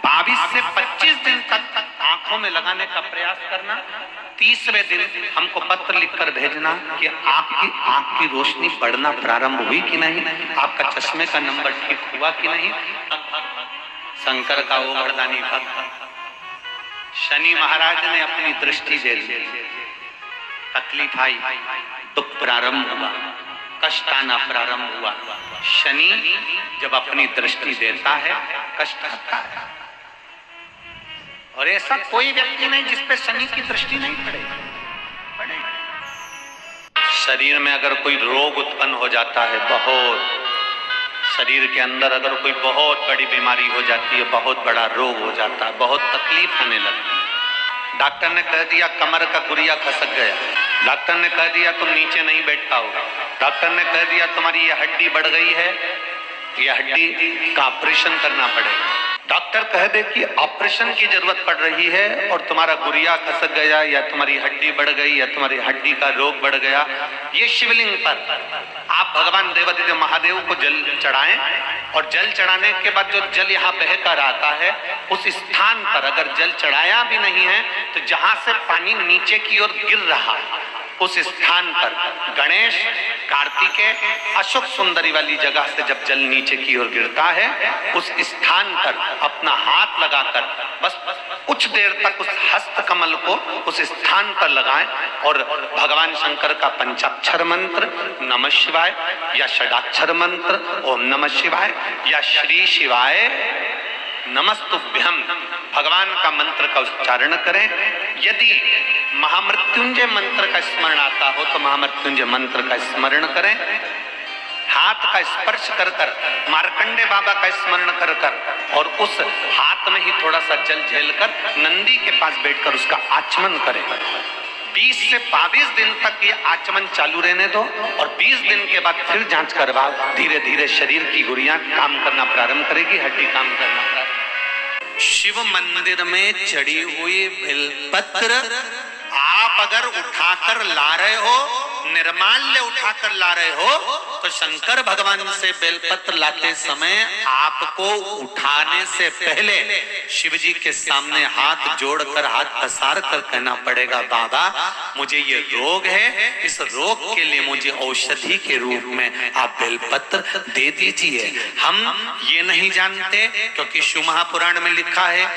22 से 25 दिन तक आंखों में लगाने का प्रयास करना। 30वें दिन हमको पत्र लिखकर भेजना कि आपकी आंख की रोशनी बढ़ना प्रारंभ हुई कि नहीं, आपका चश्मे का नंबर ठीक हुआ कि नहीं। शंकर का वो वरदानी भक्त शनि महाराज ने अपनी दृष्टि दे दी, तकलीफ आई, दुख प्रारंभ हुआ, कष्ट आना प्रारंभ हुआ। शनि जब अपनी दृष्टि देता है कष्ट आता है, और ऐसा कोई व्यक्ति नहीं जिसपे शनि की दृष्टि नहीं पड़े। शरीर में अगर कोई रोग उत्पन्न हो जाता है, बहुत शरीर के अंदर अगर कोई बहुत बड़ी बीमारी हो जाती है, बहुत बड़ा रोग हो जाता है, बहुत तकलीफ आने लगती है। डॉक्टर ने कह दिया कमर का गुरिया खसक गया, डॉक्टर ने कह दिया तुम नीचे नहीं बैठ पाओगे, डॉक्टर ने कह दिया तुम्हारी ये हड्डी बढ़ गई है, ये हड्डी का ऑपरेशन करना पड़ेगा। डॉक्टर कह दे कि ऑपरेशन की जरूरत पड़ रही है और तुम्हारा गुरिया खसक गया या तुम्हारी हड्डी बढ़ गई या तुम्हारी हड्डी का रोग बढ़ गया। ये शिवलिंग पर आप भगवान देवादिदेव महादेव को जल चढ़ाएं, और जल चढ़ाने के बाद जो जल यहाँ बहकर आता है उस स्थान पर अगर जल चढ़ाया भी नहीं है तो जहां से पानी नीचे की ओर गिर रहा है उस स्थान पर गणेश, कार्तिकेय, अशोक सुंदरी वाली जगह से जब जल नीचे की ओर गिरता है उस स्थान पर अपना हाथ लगाकर बस कुछ देर तक उस हस्त कमल को उस स्थान पर लगाएं और भगवान शंकर का पंचाक्षर मंत्र नमः शिवाय या षडाक्षर मंत्र ओम नमः शिवाय या श्री शिवाय नमस्तुभ्यम भगवान का मंत्र का उच्चारण करें। यदि महामृत्युंजय मंत्र का स्मरण आता हो तो महामृत्युंजय मंत्र का स्मरण करें। हाथ का स्पर्श कर कर मार्कंडे बाबा का स्मरण कर कर और उस हाथ में ही थोड़ा सा जल झेलकर नंदी के पास बैठकर उसका आचमन करें। 20 से 22 दिन तक ये आचमन चालू रहने दो और 20 दिन के बाद फिर जांच करवाओ। धीरे धीरे शरीर की गुड़ियां काम करना प्रारंभ करेगी, हड्डी काम करना प्रारंभ। शिव मंदिर में चढ़ी हुई बेलपत्र आप अगर उठाकर ला रहे हो, निर्माल्य उठाकर ला रहे हो, तो शंकर भगवान से बेलपत्र लाते समय आपको उठाने से पहले शिव जी के सामने हाथ जोड़कर हाथ पसार कर कहना पड़ेगा बाबा मुझे ये रोग है, इस रोग के लिए मुझे औषधि के रूप में आप बेलपत्र दे दीजिए। हम ये नहीं जानते क्योंकि शिव महापुराण में लिखा है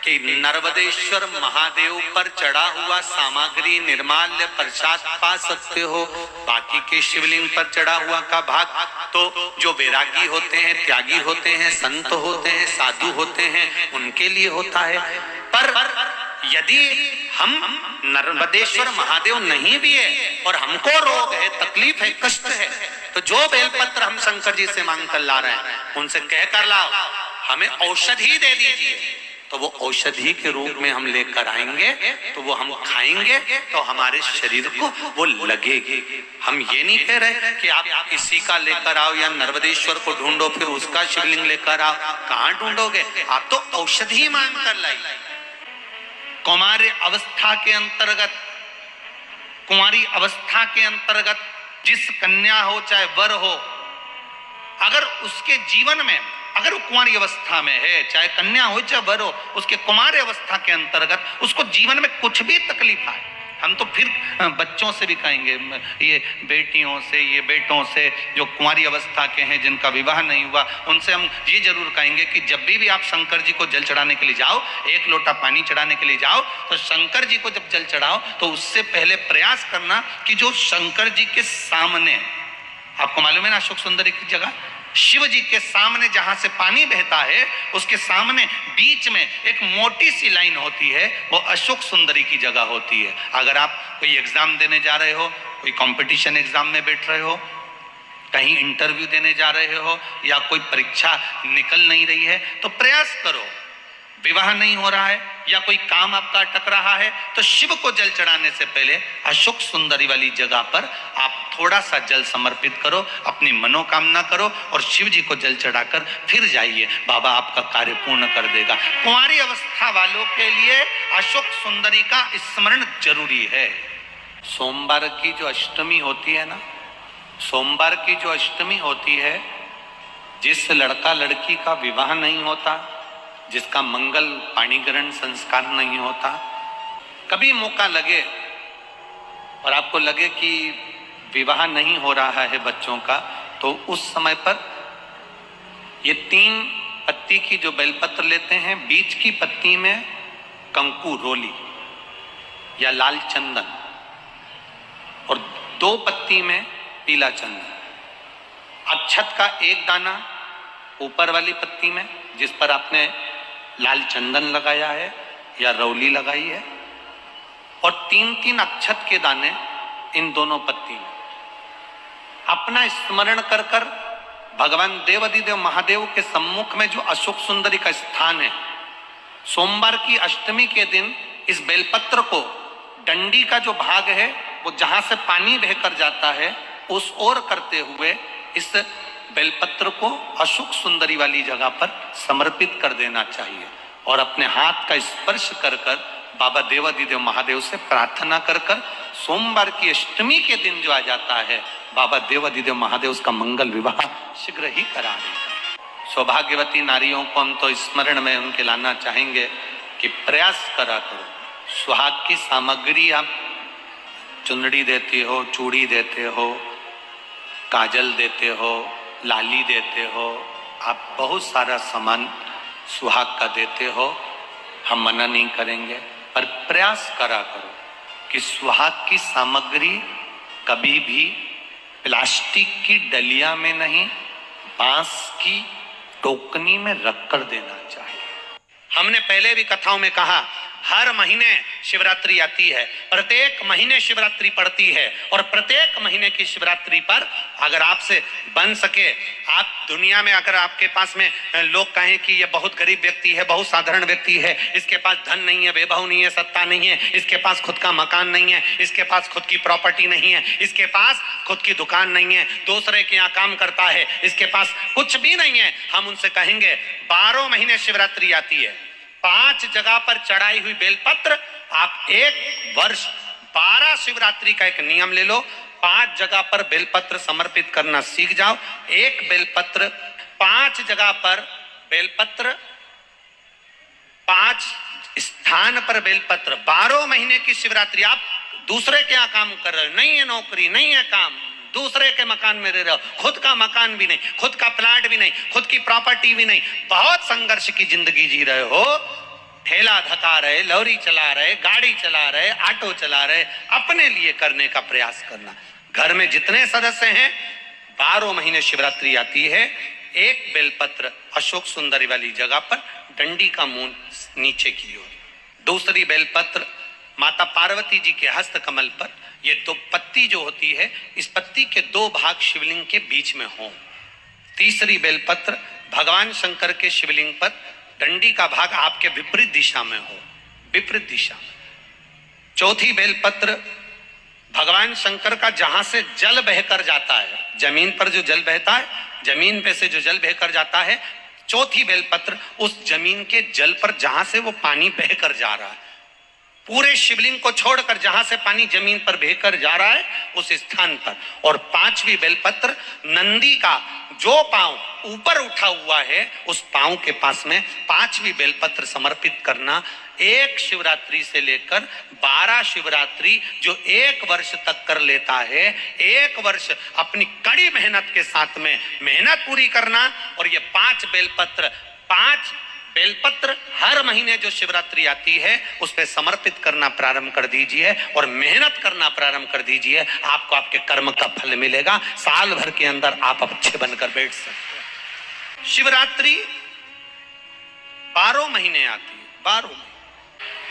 कि नर्मदेश्वर महादेव पर चढ़ा हुआ सामग्री निर्माल्य प्रसाद पा सकते हो, बाकी के शिवलिंग पर चढ़ा हुआ का भाग तो जो वैरागी होते हैं, त्यागी होते हैं, संत होते हैं, साधु होते हैं, उनके लिए होता है। पर यदि हम नर्मदेश्वर महादेव नहीं भी है और हमको रोग है, तकलीफ है, कष्ट है, तो जो बेलपत्र हम शंकर जी से मांग कर ला रहे हैं उनसे कह कर लाओ हमें औषधि दे दीजिए, तो वो औषधि के रूप में हम लेकर आएंगे, तो वो हम खाएंगे तो हमारे शरीर को वो लगेगी। हम ये नहीं कह रहे कि आप इसी का लेकर आओ या नर्मदेश्वर को ढूंढो फिर उसका शिवलिंग लेकर आओ, कहाँ ढूंढोगे? आप तो औषधि मांग कर लाई। कुमारी अवस्था के अंतर्गत जिस कन्या हो चाहे वर हो, अगर उसके जीवन में अगर वो कुंवारी अवस्था में है, चाहे कन्या हो चाहे वर हो, उसके कुमारी अवस्था के अंतर्गत उसको जीवन में कुछ भी तकलीफ आए, हम तो फिर बच्चों से भी कहेंगे, ये बेटियों से, ये बेटों से जो कुंवारी अवस्था के हैं जिनका विवाह नहीं हुआ, उनसे हम ये जरूर कहेंगे कि जब भी आप शंकर जी को जल चढ़ाने के लिए जाओ, एक लोटा पानी चढ़ाने के लिए जाओ, तो शंकर जी को जब जल चढ़ाओ तो उससे पहले प्रयास करना कि जो शंकर जी के सामने, आपको मालूम है ना अशोक सुंदरी की जगह, शिव जी के सामने जहां से पानी बहता है उसके सामने बीच में एक मोटी सी लाइन होती है, वो अशोक सुंदरी की जगह होती है। अगर आप कोई एग्जाम देने जा रहे हो, कोई कंपटीशन एग्जाम में बैठ रहे हो, कहीं इंटरव्यू देने जा रहे हो या कोई परीक्षा निकल नहीं रही है, तो प्रयास करो, विवाह नहीं हो रहा है या कोई काम आपका अटक रहा है, तो शिव को जल चढ़ाने से पहले अशोक सुंदरी वाली जगह पर आप थोड़ा सा जल समर्पित करो, अपनी मनोकामना करो और शिव जी को जल चढ़ाकर फिर जाइए, बाबा आपका कार्य पूर्ण कर देगा। कुंवारी अवस्था वालों के लिए अशोक सुंदरी का स्मरण जरूरी है। सोमवार की जो अष्टमी होती है ना, सोमवार की जो अष्टमी होती है, जिस लड़का लड़की का विवाह नहीं होता, जिसका मंगल पाणिग्रहण संस्कार नहीं होता, कभी मौका लगे और आपको लगे कि विवाह नहीं हो रहा है बच्चों का, तो उस समय पर ये 3 पत्ती की जो बेलपत्र लेते हैं, बीच की पत्ती में कंकु रोली या लाल चंदन और 2 पत्ती में पीला चंदन, अक्षत का 1 दाना ऊपर वाली पत्ती में जिस पर आपने लाल चंदन लगाया है या रौली लगाई है, और 3-3 अक्षत के दाने इन दोनों पत्ती में। अपना स्मरण कर कर भगवान देवाधिदेव महादेव के सम्मुख में जो अशोक सुंदरी का स्थान है, सोमवार की अष्टमी के दिन इस बेलपत्र को, डंडी का जो भाग है वो जहां से पानी बहकर जाता है उस ओर करते हुए इस बेलपत्र को अशोक सुंदरी वाली जगह पर समर्पित कर देना चाहिए और अपने हाथ का स्पर्श कर कर बाबा देवाधिदेव महादेव से प्रार्थना कर कर सोमवार की अष्टमी के दिन जो आ जाता है, बाबा देवाधिदेव महादेव उसका मंगल विवाह शीघ्र ही करा देगा। सौभाग्यवती नारियों को हम तो स्मरण में उनके लाना चाहेंगे कि प्रयास करा करो। सुहाग की सामग्री आप चुंदड़ी देते हो, चूड़ी देते हो, काजल देते हो, लाली देते हो, आप बहुत सारा सामान सुहाग का देते हो, हम मना नहीं करेंगे, पर प्रयास करा करो कि सुहाग की सामग्री कभी भी प्लास्टिक की डलिया में नहीं, बांस की टोकनी में रखकर देना चाहिए। हमने पहले भी कथाओं में कहा, हर महीने शिवरात्रि आती है, प्रत्येक महीने शिवरात्रि पड़ती है और प्रत्येक महीने की शिवरात्रि पर अगर आपसे बन सके, आप दुनिया में अगर आपके पास में लोग कहें कि ये बहुत गरीब व्यक्ति है, बहुत साधारण व्यक्ति है, इसके पास धन नहीं है, वैभव नहीं है, सत्ता नहीं है, इसके पास खुद का मकान नहीं है, इसके पास खुद की प्रॉपर्टी नहीं है, इसके पास खुद की दुकान नहीं है, दूसरे के यहाँ काम करता है, इसके पास कुछ भी नहीं है, हम उनसे कहेंगे 12 महीने शिवरात्रि आती है, 5 जगह पर चढ़ाई हुई बेलपत्र, आप 1 वर्ष 12 शिवरात्रि का एक नियम ले लो, 5 जगह पर बेलपत्र समर्पित करना सीख जाओ। 1 बेलपत्र 5 जगह पर बेलपत्र, 5 स्थान पर बेलपत्र, 12 महीने की शिवरात्रि। आप दूसरे के यहाँ काम कर रहे हो, नहीं है नौकरी, नहीं है काम, दूसरे के मकान में रह रहे हो, खुद का मकान भी नहीं, खुद का प्लाट भी नहीं, खुद की प्रॉपर्टी भी नहीं, बहुत संघर्ष की जिंदगी जी रहे हो, ठेला धका रहे, लॉरी चला रहे, गाड़ी चला रहे, ऑटो चला रहे, अपने लिए करने का प्रयास करना। घर में जितने सदस्य हैं, 12 महीने शिवरात्रि आती है, 1 बेलपत्र अशोक सुंदरी वाली जगह पर, डंडी का मुंह नीचे की ओर, दूसरी बेलपत्र माता पार्वती जी के हस्त कमल पर। ये 2 पत्ती जो होती है, इस पत्ती के 2 भाग शिवलिंग के बीच में हो। तीसरी बेलपत्र भगवान शंकर के शिवलिंग पर, डंडी का भाग आपके विपरीत दिशा में हो, विपरीत दिशा में। चौथी बेलपत्र भगवान शंकर का जहां से जल बहकर जाता है, जमीन पर जो जल बहता है, जमीन पे से जो जल बहकर जाता है, चौथी बेलपत्र उस जमीन के जल पर जहां से वो पानी बहकर जा रहा है, पूरे शिवलिंग को छोड़कर जहां से पानी जमीन पर बहकर जा रहा है उस स्थान पर। और 5वीं बेलपत्र नंदी का जो पांव ऊपर उठा हुआ है उस पांव के पास में 5वीं बेलपत्र समर्पित करना। 1 शिवरात्रि से लेकर 12 शिवरात्रि जो 1 वर्ष तक कर लेता है, 1 वर्ष अपनी कड़ी मेहनत के साथ में मेहनत पूरी करना। और ये 5 बेलपत्र हर महीने जो शिवरात्रि आती है उस पर समर्पित करना प्रारंभ कर दीजिए और मेहनत करना प्रारंभ कर दीजिए। आपको आपके कर्म का फल मिलेगा। साल भर के अंदर आप अच्छे बनकर बैठ सकते हैं। शिवरात्रि 12 महीने आती है, 12 महीने।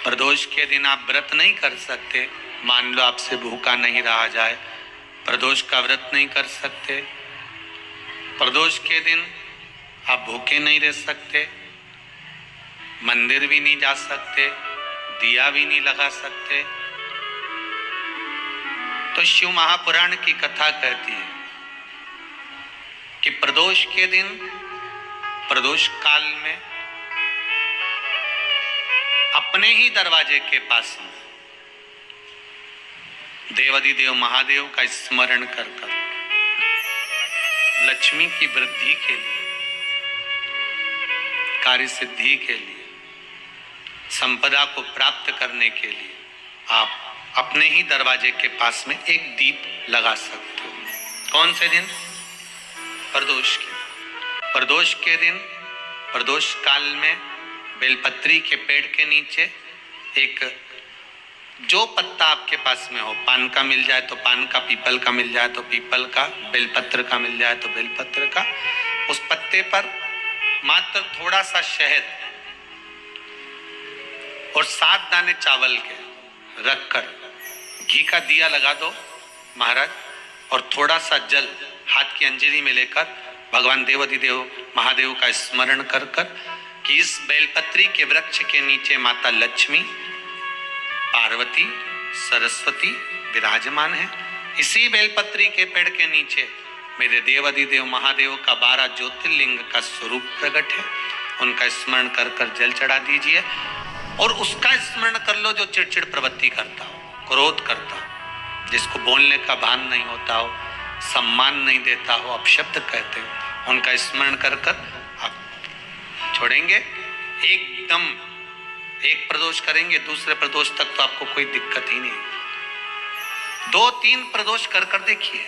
प्रदोष के दिन आप व्रत नहीं कर सकते, मान लो आपसे भूखा नहीं रहा जाए, प्रदोष का व्रत नहीं कर सकते। प्रदोष के दिन आप भूखे नहीं रह सकते, मंदिर भी नहीं जा सकते, दिया भी नहीं लगा सकते, तो शिव महापुराण की कथा कहती है कि प्रदोष के दिन, प्रदोष काल में अपने ही दरवाजे के पास में देवाधिदेव महादेव का स्मरण कर कर लक्ष्मी की वृद्धि के लिए, कार्य सिद्धि के लिए, संपदा को प्राप्त करने के लिए आप अपने ही दरवाजे के पास में एक दीप लगा सकते हो। कौन से दिन? प्रदोष के। प्रदोष के दिन, प्रदोष काल में बेलपत्री के पेड़ के नीचे एक, जो पत्ता आपके पास में हो, पान का मिल जाए तो पान का, पीपल का मिल जाए तो पीपल का, बेलपत्र का मिल जाए तो बेलपत्र का, उस पत्ते पर मात्र थोड़ा सा शहद और 7 दाने चावल के रखकर घी का दिया लगा दो महाराज, और थोड़ा सा जल हाथ की अंजलि में लेकर भगवान देवाधिदेव महादेव का स्मरण कर कर कि इस बेलपत्री के वृक्ष के नीचे माता लक्ष्मी, पार्वती, सरस्वती विराजमान है। इसी बेलपत्री के पेड़ के नीचे मेरे देवाधिदेव महादेव का 12 ज्योतिर्लिंग का स्वरूप प्रकट है। उनका स्मरण कर कर जल चढ़ा दीजिए और उसका स्मरण कर लो जो चिड़चिड़ प्रवृत्ति करता हो, क्रोध करता हो, जिसको बोलने का भान नहीं होता हो, सम्मान नहीं देता हो, अपशब्द कहते हो, उनका स्मरण कर कर आप छोड़ेंगे। एकदम एक प्रदोष करेंगे, दूसरे प्रदोष तक तो आपको कोई दिक्कत ही नहीं। 2-3 प्रदोष कर कर देखिए,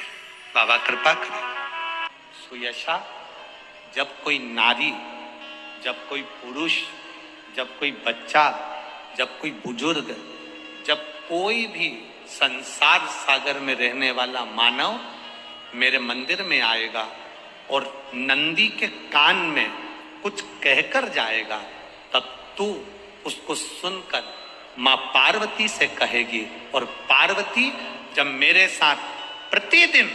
बाबा कृपा करें। सुयशा, जब कोई नारी, जब कोई पुरुष, जब कोई बच्चा, जब कोई बुजुर्ग, जब कोई भी संसार सागर में रहने वाला मानव मेरे मंदिर में आएगा और नंदी के कान में कुछ कहकर जाएगा, तब तू उसको सुनकर मां पार्वती से कहेगी। और पार्वती जब मेरे साथ प्रतिदिन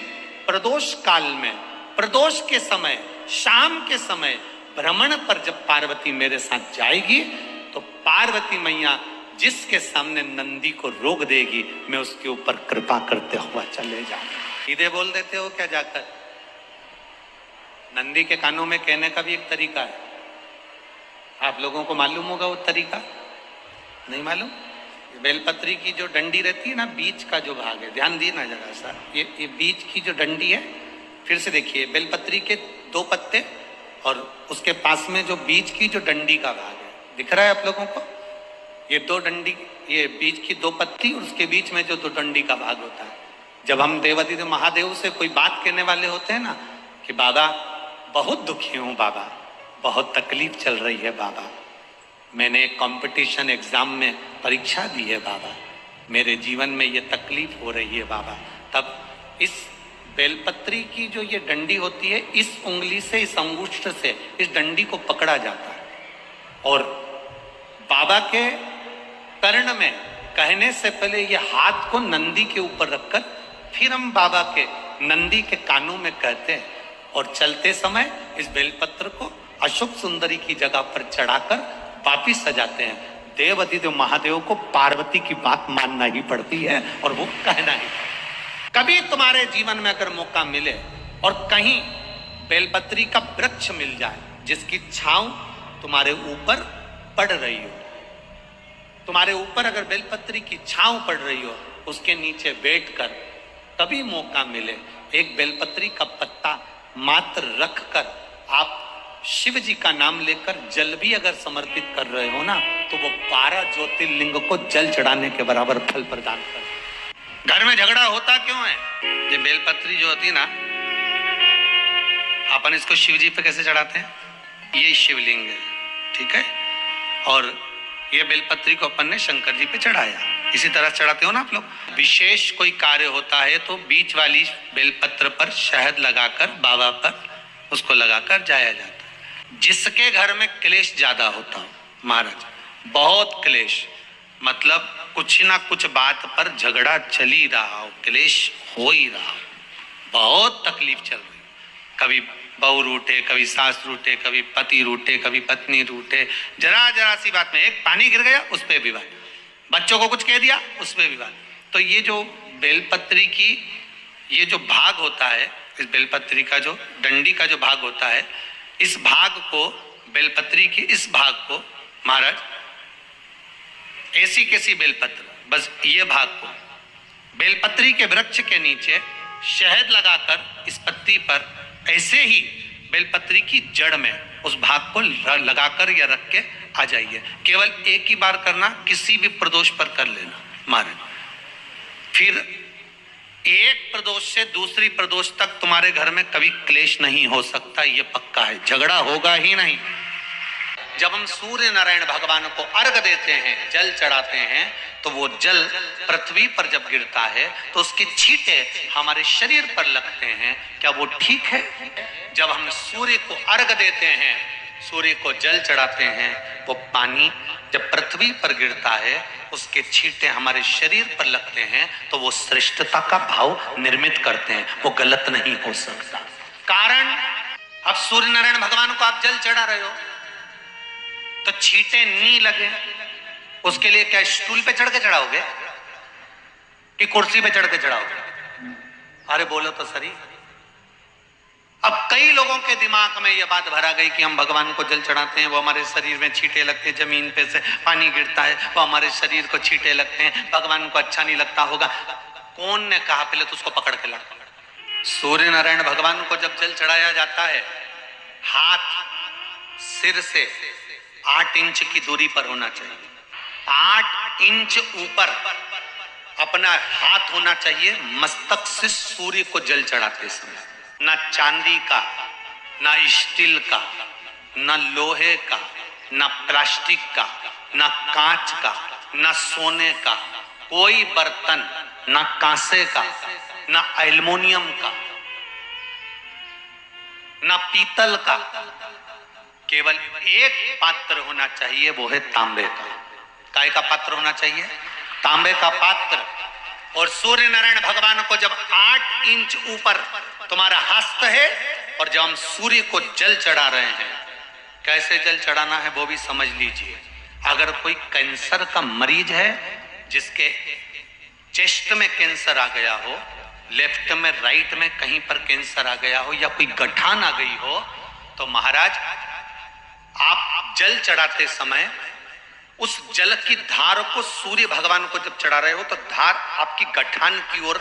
प्रदोष काल में, प्रदोष के समय, शाम के समय भ्रमण पर जब पार्वती मेरे साथ जाएगी तो पार्वती मैया जिसके सामने नंदी को रोक देगी, मैं उसके ऊपर कृपा करते हुआ चले जाऊंगा। सीधे बोल देते हो क्या जाकर? नंदी के कानों में कहने का भी एक तरीका है। आप लोगों को मालूम होगा वो तरीका? नहीं मालूम? बेलपत्री की जो डंडी रहती है ना, बीच का जो भाग है, ध्यान दिए ना जरा सा, ये बीच की जो डंडी है, फिर से देखिए, बेलपत्री के 2 पत्ते और उसके पास में जो बीच की जो डंडी का भाग है, दिख रहा है आप लोगों को? ये 2 डंडी, ये बीच की 2 पत्ती और उसके बीच में जो 2 डंडी का भाग होता है। जब हम देवाधिदेव महादेव से कोई बात कहने वाले होते हैं ना कि बाबा बहुत दुखी हूं, बाबा बहुत तकलीफ चल रही है, बाबा मैंने एक कंपटीशन एग्जाम में परीक्षा दी है, बाबा मेरे जीवन में ये तकलीफ हो रही है बाबा, तब इस बेलपत्री की जो ये डंडी होती है, इस उंगली से, इस अंगुष्ठ से इस डंडी को पकड़ा जाता है और बाबा के कर्ण में कहने से पहले ये हाथ को नंदी के ऊपर रखकर फिर हम बाबा के नंदी के कानों में कहते हैं और चलते समय इस बेलपत्र को अशोक सुंदरी की जगह पर चढ़ाकर वापिस सजाते हैं। देवाधिदेव महादेव को पार्वती की बात मानना ही पड़ती है और वो कहना ही। कभी तुम्हारे जीवन में अगर मौका मिले और कहीं बेलपत्री का वृक्ष मिल जाए जिसकी छांव तुम्हारे ऊपर पड़ रही हो, तुम्हारे ऊपर अगर बेलपत्री की छांव पड़ रही हो, उसके नीचे बैठकर कभी मौका मिले, एक बेलपत्री का पत्ता मात्र रखकर आप शिव जी का नाम लेकर जल भी अगर समर्पित कर रहे हो ना, तो वो 12 ज्योतिर्लिंग को जल चढ़ाने के बराबर फल प्रदान कर। घर में झगड़ा होता क्यों है? ये बेलपत्री जो होती ना, अपन इसको शिव जी पे कैसे चढ़ाते हैं? ये शिवलिंग है, ठीक है, और ये बेलपत्री को अपन ने शंकर जी पे चढ़ाया, इसी तरह चढ़ाते हो ना आप लोग। विशेष कोई कार्य होता है तो बीच वाली बेलपत्र पर शहद लगाकर बाबा पर उसको लगाकर जाया जाता है। जिसके घर में क्लेश ज्यादा होता हो महाराज, बहुत क्लेश, मतलब कुछ ना कुछ बात पर झगड़ा चल ही रहा हो, क्लेश हो ही रहा हो, बहुत तकलीफ चल रही, कभी बहू रूठे, कभी सास रूठे, कभी पति रूठे, कभी पत्नी रूठे, जरा जरा सी बात में एक पानी गिर गया उस पर विवाद, बच्चों को कुछ कह दिया उस पर विवाद। तो ये जो बेलपत्री की ये जो भाग होता है, इस बेलपत्री का जो डंडी का जो भाग होता है, इस भाग को, बेलपत्री की इस भाग को महाराज, ऐसी कैसी बेलपत्र, बस ये भाग को बेलपत्री के वृक्ष के नीचे शहद लगाकर इस पत्ती पर ऐसे ही बेलपत्री की जड़ में उस भाग को लगाकर या रख के आ जाइए। केवल एक ही बार करना, किसी भी प्रदोष पर कर लेना महाराज। फिर एक प्रदोष से दूसरी प्रदोष तक तुम्हारे घर में कभी क्लेश नहीं हो सकता, ये पक्का है, झगड़ा होगा ही नहीं। जब हम सूर्य नारायण भगवान को अर्घ देते हैं, जल चढ़ाते हैं, तो वो जल पृथ्वी पर जब गिरता है तो उसके छींटे हमारे शरीर पर लगते हैं। क्या वो ठीक है? जब हम सूर्य को अर्घ देते हैं, सूर्य को जल चढ़ाते हैं, वो पानी जब पृथ्वी पर गिरता है, उसके छींटे हमारे शरीर पर लगते हैं, तो वो श्रेष्ठता का भाव निर्मित करते हैं, वो गलत नहीं हो सकता। कारण, अब सूर्य नारायण भगवान को आप जल चढ़ा रहे हो तो छींटे नहीं लगे, उसके लिए क्या स्टूल पे चढ़ के चढ़ाओगे कि कुर्सी पे चढ़ के चढ़ाओगे? अरे बोलो तो सही। अब कई लोगों के दिमाग में यह बात भरा गई कि हम भगवान को जल चढ़ाते हैं, वो हमारे शरीर में छींटे लगते हैं, जमीन पे से पानी गिरता है, वो हमारे शरीर को छींटे लगते हैं, भगवान को अच्छा नहीं लगता होगा। कौन ने कहा? पहले तो उसको पकड़ के ला। सूर्य नारायण भगवान को जब जल चढ़ाया जाता है, हाथ सिर से 8 इंच की दूरी पर होना चाहिए। 8 इंच ऊपर अपना हाथ होना चाहिए मस्तक से सूर्य को जल चढ़ाते समय। ना चांदी का, ना स्टील का, ना लोहे का, ना प्लास्टिक का, ना कांच का, ना सोने का कोई बर्तन, ना कांसे का, ना एल्युमिनियम का, ना पीतल का, केवल एक पात्र होना चाहिए, वो है तांबे का। काय का पात्र होना चाहिए? तांबे का पात्र। और सूर्य नारायण भगवान को जब 8 इंच ऊपर तुम्हारा हस्त है, और जब हम सूर्य को जल चढ़ा रहे हैं, कैसे जल चढ़ाना है वो भी समझ लीजिए। अगर कोई कैंसर का मरीज है, जिसके चेस्ट में कैंसर आ गया हो, लेफ्ट में, राइट में कहीं पर कैंसर आ गया हो, या कोई गठान आ गई हो, तो महाराज आप जल चढ़ाते समय उस जल की धार को, सूर्य भगवान को जब चढ़ा रहे हो, तो धार आपकी गठान की ओर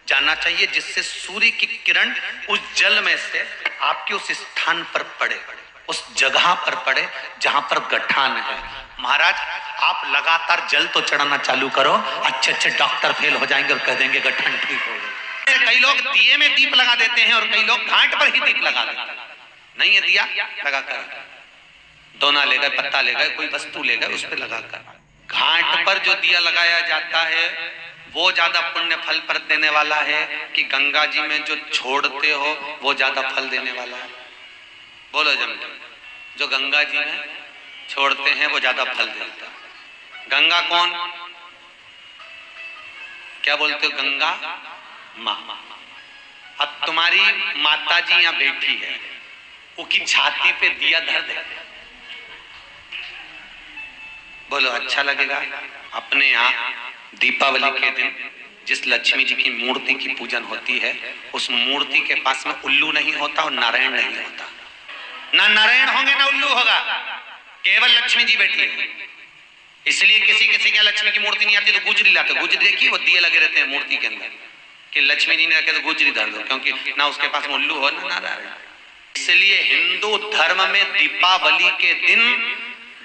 जाना चाहिए, जिससे सूर्य की किरण उस जल में से आपके उस स्थान पर पड़े, उस जगह पर पड़े जहां पर गठान है। महाराज आप लगातार जल तो चढ़ाना चालू करो, अच्छे अच्छे डॉक्टर फेल हो जाएंगे और कह देंगे गठान ठीक हो गई। कई लोग दिए में दीप लगा देते हैं और कई लोग घाट पर ही दीप लगा देते हैं। नहीं है दिया लगाकर, दोना ले गए, पत्ता ले गए, कोई वस्तु ले गए, उस पर लगाकर। घाट पर जो दिया लगाया जाता है वो ज्यादा पुण्य फल पर देने वाला है कि गंगा जी में जो छोड़ते हो वो ज्यादा फल देने वाला है? बोलो जम। जो गंगा जी में छोड़ते हैं वो ज्यादा फल देता है। गंगा कौन? क्या बोलते हो? गंगा माँ। अब तुम्हारी माता जी यहाँ बैठी है, उसकी छाती पे दिया धर दे, बोलो अच्छा लगेगा? अपने यहाँ दीपावली के दिन जिस लक्ष्मी जी की मूर्ति की पूजन होती है, उस मूर्ति के पास में उल्लू नहीं होता और नारायण नहीं होता। ना नारायण होंगे ना उल्लू होगा, केवल लक्ष्मी जी बैठी है। इसलिए किसी किसी के लक्ष्मी की मूर्ति नहीं आती तो गुजरी लाते। गुजरी देखिए, वो दिए लगे रहते हैं मूर्ति के अंदर कि लक्ष्मी जी ने रखे तो गुजरी धर दो, क्योंकि ना उसके पास में उल्लू हो ना नारायण। इसलिए हिंदू धर्म में दीपावली के दिन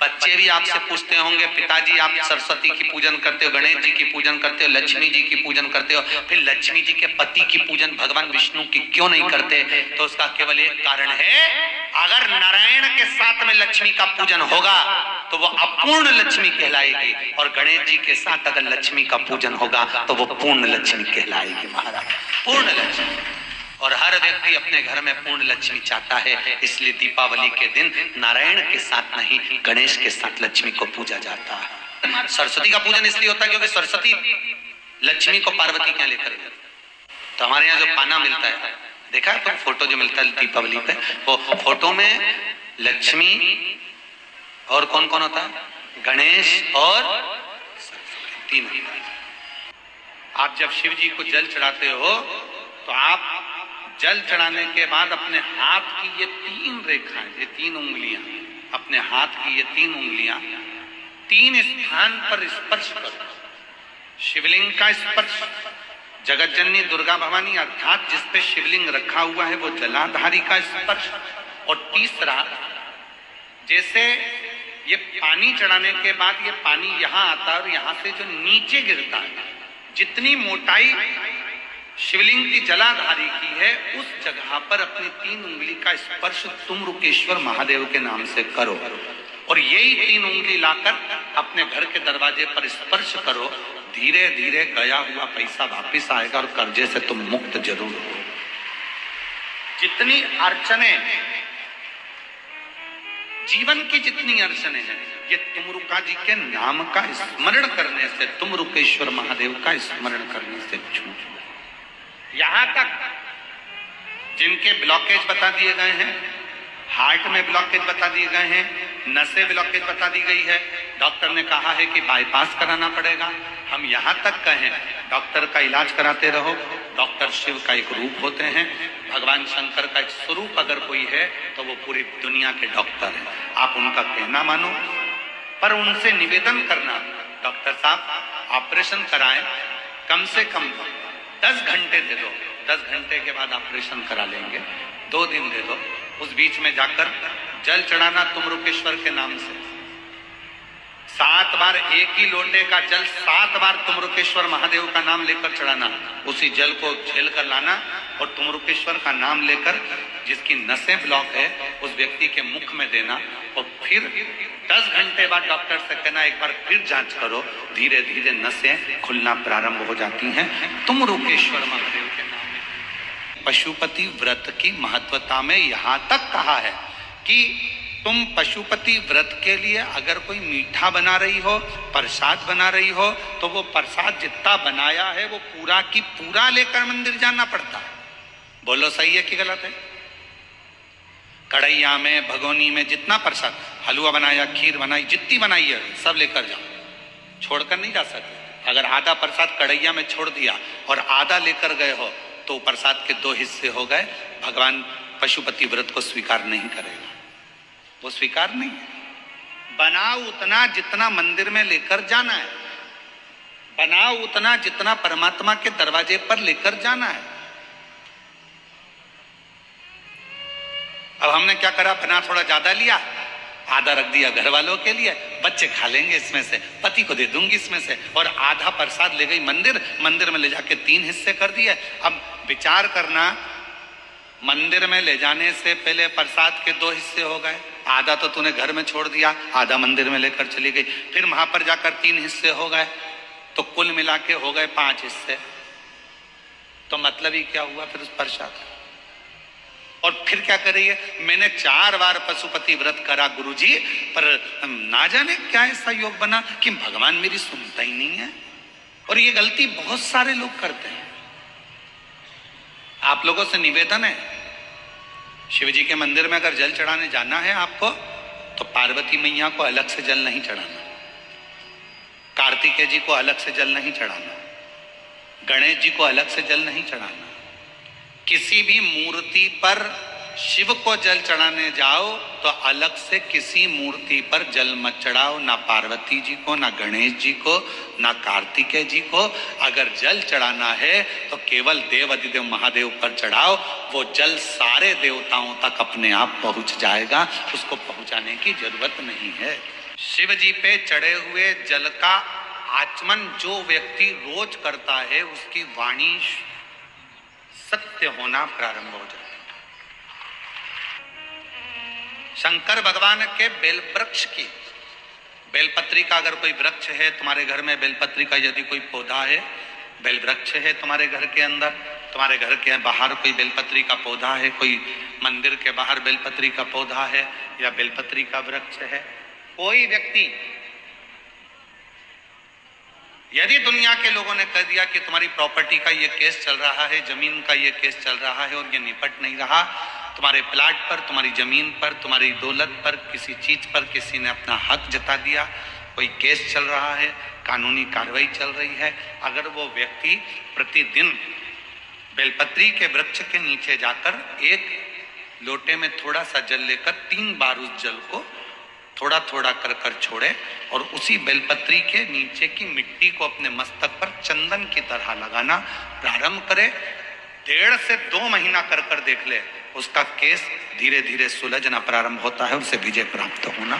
बच्चे भी आपसे पूछते होंगे, पिताजी आप सरस्वती की पूजन करते हो, गणेश जी की पूजन करते हो, लक्ष्मी जी की पूजन करते हो, फिर लक्ष्मी जी के पति की पूजन भगवान विष्णु की क्यों नहीं करते? तो उसका केवल एक कारण है, अगर नारायण के साथ में लक्ष्मी का पूजन होगा तो वो अपूर्ण लक्ष्मी कहलाएगी, और गणेश जी के साथ अगर लक्ष्मी का पूजन होगा तो वो पूर्ण लक्ष्मी कहलाएगी। महाराज पूर्ण लक्ष्मी, और हर व्यक्ति अपने घर में पूर्ण लक्ष्मी चाहता है। इसलिए दीपावली के दिन नारायण के साथ नहीं, गणेश के साथ लक्ष्मी को पूजा जाता है। सरस्वती का पूजन इसलिए होता है क्योंकि सरस्वती लक्ष्मी को पार्वती क्या लेकर गए। तो हमारे यहाँ जो पाना मिलता है, देखा है तो फोटो जो मिलता है दीपावली पे, वो फोटो में लक्ष्मी और कौन कौन होता है? गणेश और सरस्वती, तीन। आप जब शिव जी को जल चढ़ाते हो तो आप जल चढ़ाने के बाद अपने हाथ की ये 3 रेखाएं, ये 3 उंगलियां, अपने हाथ की ये 3 उंगलियां 3 स्थान पर स्पर्श करो। शिवलिंग का स्पर्श, जगत जननी दुर्गा भवानी अर्थात जिस पे शिवलिंग रखा हुआ है वो जलाधारी का स्पर्श, और तीसरा जैसे ये पानी चढ़ाने के बाद ये पानी यहां आता है और यहां से जो नीचे गिरता है, जितनी मोटाई शिवलिंग की जलाधारी की है उस जगह पर अपनी 3 उंगली का स्पर्श तुमरुकेश्वर महादेव के नाम से करो, और यही 3 उंगली लाकर अपने घर के दरवाजे पर स्पर्श करो। धीरे धीरे गया हुआ पैसा वापिस आएगा और कर्जे से तुम मुक्त जरूर हो। जितनी अड़चने, जीवन की जितनी अड़चने हैं, ये तुमरुका जी के नाम का स्मरण करने से, तुमरुकेश्वर महादेव का स्मरण करने से छूट। यहां तक जिनके ब्लॉकेज बता दिए गए हैं, हार्ट में ब्लॉकेज बता दिए गए हैं, नसें ब्लॉकेज बता दी गई है, डॉक्टर ने कहा है कि बाईपास कराना पड़ेगा। हम यहां तक कहें डॉक्टर का इलाज कराते रहो। डॉक्टर शिव का एक रूप होते हैं, भगवान शंकर का एक स्वरूप अगर कोई है तो वो पूरी दुनिया के डॉक्टर हैं। आप उनका कहना मानो, पर उनसे निवेदन करना, डॉक्टर साहब ऑपरेशन कराएं, कम से कम 10 घंटे दे दो, 10 घंटे के बाद ऑपरेशन करा लेंगे, 2 दिन दे दो। उस बीच में जाकर जल चढ़ाना तुमरुकेश्वर के नाम से, 7 बार एक ही लोटे का जल 7 बार तुमरुकेश्वर महादेव का नाम लेकर चढ़ाना, उसी जल को झेल कर लाना और तुमरुकेश्वर का नाम लेकर जिसकी नसें ब्लॉक है उस व्यक्ति के मुख में देना, और फिर 10 घंटे बाद डॉक्टर से कहना एक बार फिर जांच करो। धीरे धीरे नसें खुलना प्रारंभ हो जाती हैं तुमरुकेश्वर महादेव के नाम में। पशुपति व्रत की महत्वता में यहां तक कहा है कि तुम पशुपति व्रत के लिए अगर कोई मीठा बना रही हो, प्रसाद बना रही हो, तो वो प्रसाद जितना बनाया है वो पूरा की पूरा लेकर मंदिर जाना पड़ता है। बोलो सही है कि गलत है? कढ़ैया में, भगोनी में जितना प्रसाद, हलवा बनाया, खीर बनाई, जितनी बनाई है सब लेकर जाओ, छोड़कर नहीं जा सकते। अगर आधा प्रसाद कढ़ैया में छोड़ दिया और आधा लेकर गए हो तो प्रसाद के 2 हिस्से हो गए। भगवान पशुपति व्रत को स्वीकार नहीं करेगा, वो स्वीकार नहीं है। बनाओ उतना जितना मंदिर में लेकर जाना है, बनाओ उतना जितना परमात्मा के दरवाजे पर लेकर जाना है। अब हमने क्या करा, बना थोड़ा ज्यादा लिया, आधा रख दिया घर वालों के लिए, बच्चे खा लेंगे इसमें से, पति को दे दूंगी इसमें से, और आधा प्रसाद ले गई मंदिर, मंदिर में ले जाके 3 हिस्से कर दिए। अब विचार करना, मंदिर में ले जाने से पहले प्रसाद के 2 हिस्से हो गए, आधा तो तूने घर में छोड़ दिया, आधा मंदिर में लेकर चली गई, फिर वहां पर जाकर 3 हिस्से हो गए, तो कुल मिला के हो गए 5 हिस्से। तो मतलब ही क्या हुआ फिर उस प्रसाद? और फिर क्या कर रही है, मैंने 4 बार पशुपति व्रत करा गुरुजी, पर ना जाने क्या ऐसा योग बना कि भगवान मेरी सुनता ही नहीं है। और ये गलती बहुत सारे लोग करते हैं। आप लोगों से निवेदन है, शिव जी के मंदिर में अगर जल चढ़ाने जाना है आपको, तो पार्वती मैया को अलग से जल नहीं चढ़ाना, कार्तिकेय जी को अलग से जल नहीं चढ़ाना, गणेश जी को अलग से जल नहीं चढ़ाना। किसी भी मूर्ति पर शिव को जल चढ़ाने जाओ तो अलग से किसी मूर्ति पर जल मत चढ़ाओ, ना पार्वती जी को, ना गणेश जी को, ना कार्तिकेय जी को। अगर जल चढ़ाना है तो केवल देव अधिदेव महादेव पर चढ़ाओ, वो जल सारे देवताओं तक अपने आप पहुंच जाएगा, उसको पहुंचाने की जरूरत नहीं है। शिव जी पे चढ़े हुए जल का आचमन जो व्यक्ति रोज करता है उसकी वाणी सत्य होना प्रारंभ हो जाए। शंकर भगवान के बेल वृक्ष की, बेलपत्री का अगर कोई वृक्ष है तुम्हारे घर में, बेलपत्री का यदि कोई पौधा है, बेल वृक्ष है तुम्हारे घर के अंदर, तुम्हारे घर के बाहर कोई बेलपत्री का पौधा है, कोई मंदिर के बाहर बेलपत्री का पौधा है या बेलपत्री का वृक्ष है, कोई व्यक्ति यदि दुनिया के लोगों ने कह दिया कि तुम्हारी प्रॉपर्टी का ये केस चल रहा है, जमीन का ये केस चल रहा है और ये निपट नहीं रहा, तुम्हारे प्लाट पर, तुम्हारी जमीन पर, तुम्हारी दौलत पर, किसी चीज पर किसी ने अपना हक जता दिया, कोई केस चल रहा है, कानूनी कार्रवाई चल रही है, अगर वो व्यक्ति प्रतिदिन बेलपत्री के वृक्ष के नीचे जाकर एक लोटे में थोड़ा सा जल लेकर 3 बार उस जल को थोड़ा थोड़ा कर कर छोड़े और उसी बेलपत्री के नीचे की मिट्टी को अपने मस्तक पर चंदन की तरह लगाना प्रारंभ करे, 1.5 से 2 महीना कर कर देख ले, उसका केस धीरे धीरे सुलझना प्रारंभ होता है, उसे विजय प्राप्त होना।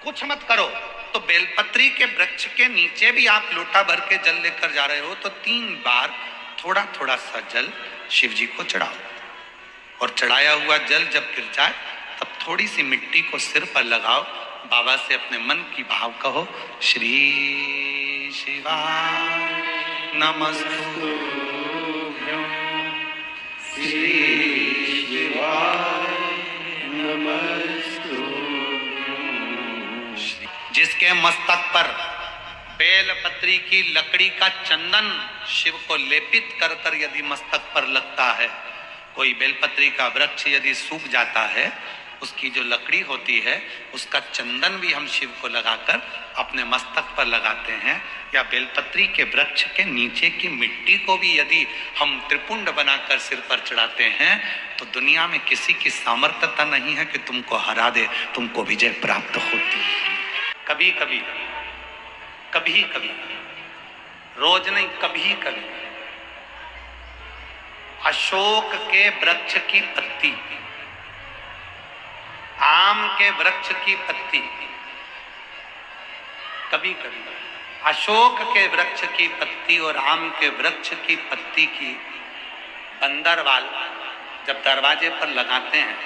कुछ मत करो तो बेलपत्री के वृक्ष के नीचे भी आप लोटा भर के जल लेकर जा रहे हो तो 3 बार थोड़ा थोड़ा सा जल शिव जी को चढ़ाओ और चढ़ाया हुआ जल जब गिर जाए तब थोड़ी सी मिट्टी को सिर पर लगाओ, बाबा से अपने मन की भाव कहो, श्री शिवाय नमस्तुभ्यं, श्री शिवाय नमस्तुभ्यं। जिसके मस्तक पर बेलपत्री की लकड़ी का चंदन शिव को लेपित कर कर यदि मस्तक पर लगता है, कोई बेलपत्री का वृक्ष यदि सूख जाता है, उसकी जो लकड़ी होती है उसका चंदन भी हम शिव को लगाकर अपने मस्तक पर लगाते हैं, या बेलपत्री के वृक्ष के नीचे की मिट्टी को भी यदि हम त्रिपुंड बनाकर सिर पर चढ़ाते हैं तो दुनिया में किसी की सामर्थ्यता नहीं है कि तुमको हरा दे, तुमको विजय प्राप्त होती है। कभी कभी कभी कभी, रोज नहीं, कभी कभी अशोक के वृक्ष की पत्ती, आम के वृक्ष की पत्ती, कभी कभी अशोक के वृक्ष की पत्ती और आम के वृक्ष की पत्ती की बंदरवाल जब दरवाजे पर लगाते हैं,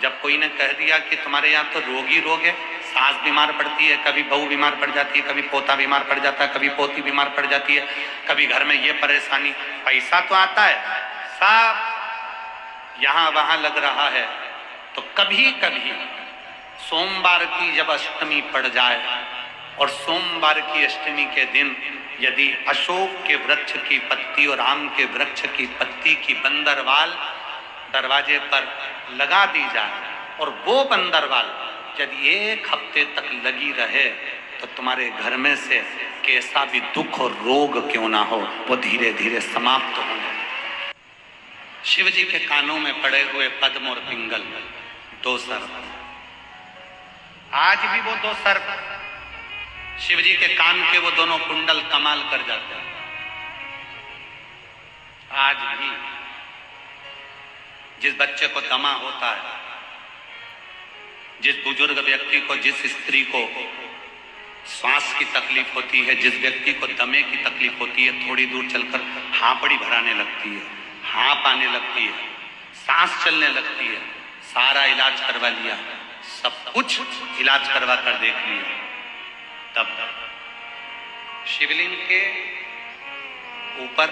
जब कोई ने कह दिया कि तुम्हारे यहाँ तो रोग ही रोग है, सास बीमार पड़ती है, कभी बहू बीमार पड़ जाती है, कभी पोता बीमार पड़ जाता है, कभी पोती बीमार पड़ जाती है, कभी घर में ये परेशानी, पैसा तो आता है, सब यहाँ वहां लग रहा है, तो कभी कभी सोमवार की जब अष्टमी पड़ जाए और सोमवार की अष्टमी के दिन यदि अशोक के वृक्ष की पत्ती और आम के वृक्ष की पत्ती की बंदरवाल दरवाजे पर लगा दी जाए और वो बंदरवाल यदि 1 हफ्ते तक लगी रहे तो तुम्हारे घर में से कैसा भी दुख और रोग क्यों ना हो वो धीरे धीरे समाप्त होने। शिव जी के कानों में पड़े हुए पद्म और पिंगल, 2 सर्प, आज भी वो 2 सर्प शिव जी के कान के वो दोनों कुंडल कमाल कर जाते हैं। आज भी जिस बच्चे को दमा होता है, जिस बुजुर्ग व्यक्ति को, जिस स्त्री को श्वास की तकलीफ होती है, जिस व्यक्ति को दमे की तकलीफ होती है, थोड़ी दूर चलकर हांपड़ी भराने लगती है, हाँप आने लगती है, सांस चलने लगती है, सारा इलाज करवा लिया, सब कुछ इलाज करवा कर देख लिया, तब शिवलिंग के ऊपर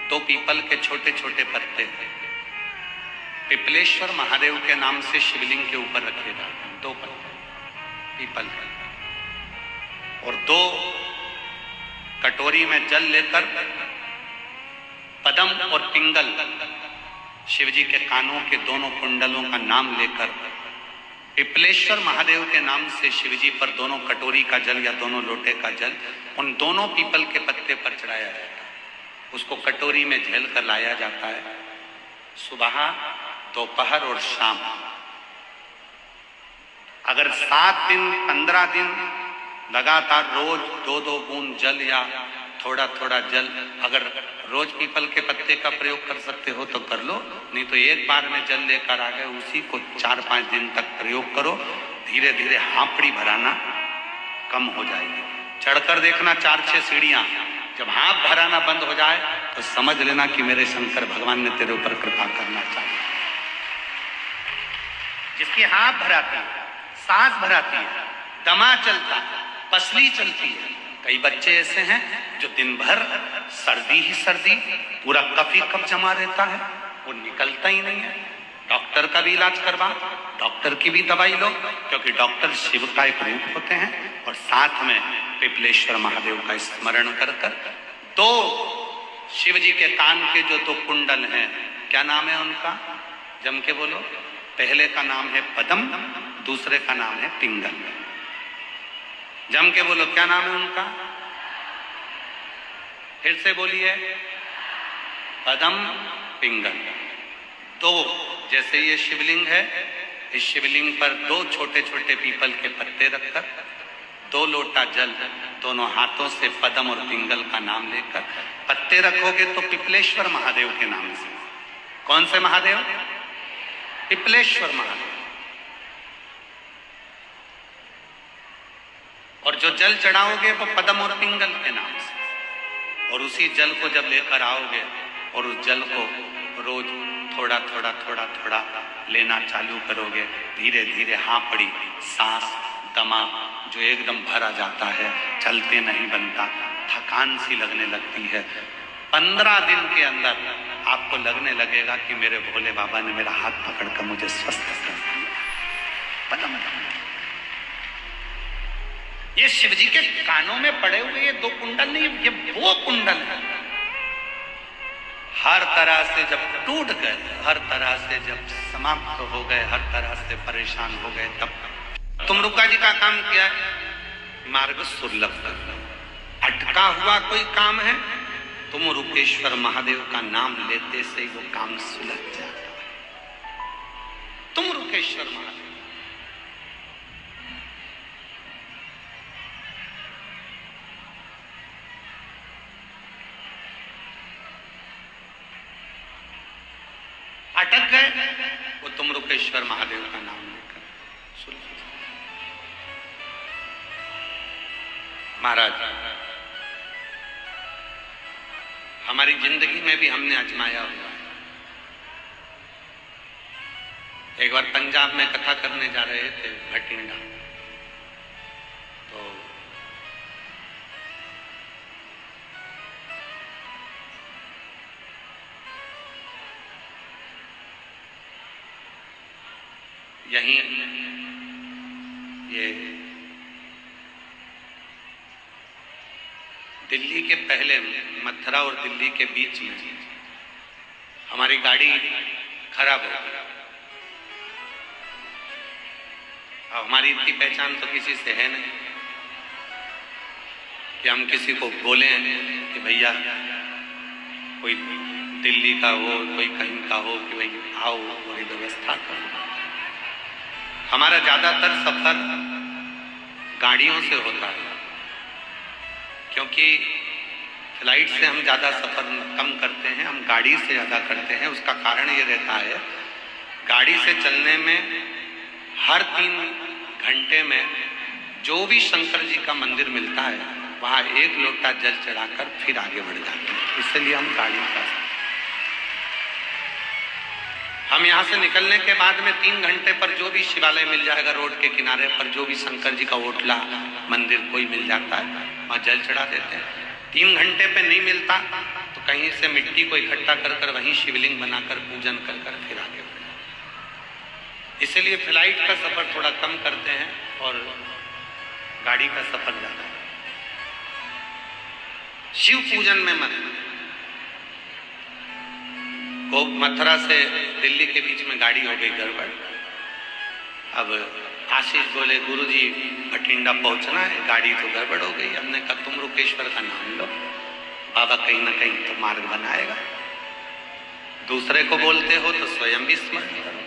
2 पीपल के छोटे छोटे पत्ते पिपलेश्वर महादेव के नाम से शिवलिंग के ऊपर रखे जाते हैं, 2 पत्ते पीपल के, और 2 कटोरी में जल लेकर पद्म और पिंगल शिव जी के कानों के दोनों कुंडलों का नाम लेकर पिपलेश्वर महादेव के नाम से शिव जी पर दोनों कटोरी का जल या दोनों लोटे का जल उन दोनों पीपल के पत्ते पर चढ़ाया जाता है, उसको कटोरी में झेल कर लाया जाता है। सुबह, दोपहर और शाम, अगर 7 दिन 15 दिन लगातार रोज 2-2 बूंद जल या थोड़ा थोड़ा जल, अगर रोज पीपल के पत्ते का प्रयोग कर सकते हो तो कर लो, नहीं तो एक बार में जल लेकर आ गए, उसी को 4-5 दिन तक प्रयोग करो, धीरे धीरे हांपड़ी भराना कम हो जाएगी। चढ़कर देखना 4-6 सीढ़ियां, जब हाथ भराना बंद हो जाए तो समझ लेना कि मेरे शंकर भगवान ने तेरे ऊपर कृपा करना चाहिए। जिसकी हाथ भराती है, सांस भराती है, दमा चलता है, पसली चलती है, कई बच्चे ऐसे हैं जो दिन भर सर्दी ही सर्दी, पूरा कफ ही कफ जमा रहता है, वो निकलता ही नहीं है। डॉक्टर का भी इलाज करवा, डॉक्टर की भी दवाई लो, क्योंकि डॉक्टर शिव का एक रूप होते हैं, और साथ में पिपलेश्वर महादेव का स्मरण कर कर 2 शिव जी के कान के जो 2 कुंडल हैं, क्या नाम है उनका, जम के बोलो। पहले का नाम है पद्म दूसरे का नाम है पिंगल। जम के बोलो, क्या नाम है उनका? फिर से बोलिए, पदम पिंगल। दो, जैसे ये शिवलिंग है, इस शिवलिंग पर दो छोटे छोटे पीपल के पत्ते रखकर 2 लोटा जल दोनों हाथों से पदम और पिंगल का नाम लेकर पत्ते रखोगे तो पिपलेश्वर महादेव के नाम से। कौन से महादेव? पिपलेश्वर महादेव। और जो जल चढ़ाओगे वो पदम और पिंगल के नाम से। और उसी जल को जब लेकर आओगे और उस जल को रोज थोड़ा थोड़ा थोड़ा थोड़ा लेना चालू करोगे, धीरे धीरे हांपड़ी, सांस, दमा जो एकदम भरा जाता है, चलते नहीं बनता, थकान सी लगने लगती है। 15 दिन के अंदर आपको लगने लगेगा कि मेरे भोले बाबा ने मेरा हाथ पकड़कर मुझे स्वस्थ कर दिया। ये शिवजी के कानों में पड़े हुए ये 2 कुंडल नहीं, ये वो कुंडल है। हर तरह से जब टूट गए, हर तरह से जब समाप्त हो गए, हर तरह से परेशान हो गए, तब तुमरुका जी का काम किया है, मार्ग सुलभ करना। अटका हुआ कोई काम है, तुमरुकेश्वर महादेव का नाम लेते से ही वो काम सुलझ जाता है। तुमरुकेश्वर महादेव। अटक गए, वो तुमरुकेश्वर महादेव का नाम लेकर सुन। महाराज, हमारी जिंदगी में भी हमने आजमाया हुआ है। एक बार पंजाब में कथा करने जा रहे थे, भटिंडा, तो यहीं ये दिल्ली के पहले मथुरा और दिल्ली के बीच में हमारी गाड़ी खराब हो गई। अब हमारी इतनी पहचान तो किसी से है नहीं कि हम किसी को बोले कि भैया कोई दिल्ली का हो, कोई कहीं का हो, कि भाई आओ थोड़ी व्यवस्था करो। हमारा ज्यादातर सफर गाड़ियों से होता है, क्योंकि फ्लाइट से हम ज़्यादा सफ़र कम करते हैं, हम गाड़ी से ज़्यादा करते हैं। उसका कारण ये रहता है, गाड़ी से चलने में हर 3 घंटे में जो भी शंकर जी का मंदिर मिलता है, वहाँ 1 लोटा जल चढ़ाकर फिर आगे बढ़ जाते हैं। इसलिए हम गाड़ी का, हम यहाँ से निकलने के बाद में 3 घंटे पर जो भी शिवालय मिल जाएगा, रोड के किनारे पर जो भी शंकर जी का ओटला मंदिर कोई मिल जाता है, वहाँ जल चढ़ा देते हैं। 3 घंटे पे नहीं मिलता तो कहीं से मिट्टी को इकट्ठा कर कर वहीं शिवलिंग बनाकर पूजन कर कर फिर आगे बढ़े। इसलिए फ्लाइट का सफर थोड़ा कम करते हैं और गाड़ी का सफर ज्यादा। शिव पूजन में मन को मथुरा से दिल्ली के बीच में गाड़ी हो गई गड़बड़। अब आशीष बोले, गुरुजी भटिंडा पहुंचना है, गाड़ी तो गड़बड़ हो गई। हमने कहा तुमरुकेश्वर का नाम लो, बाबा कहीं ना कहीं तो मार्ग बनाएगा। दूसरे को बोलते हो तो स्वयं भी स्मरण करो।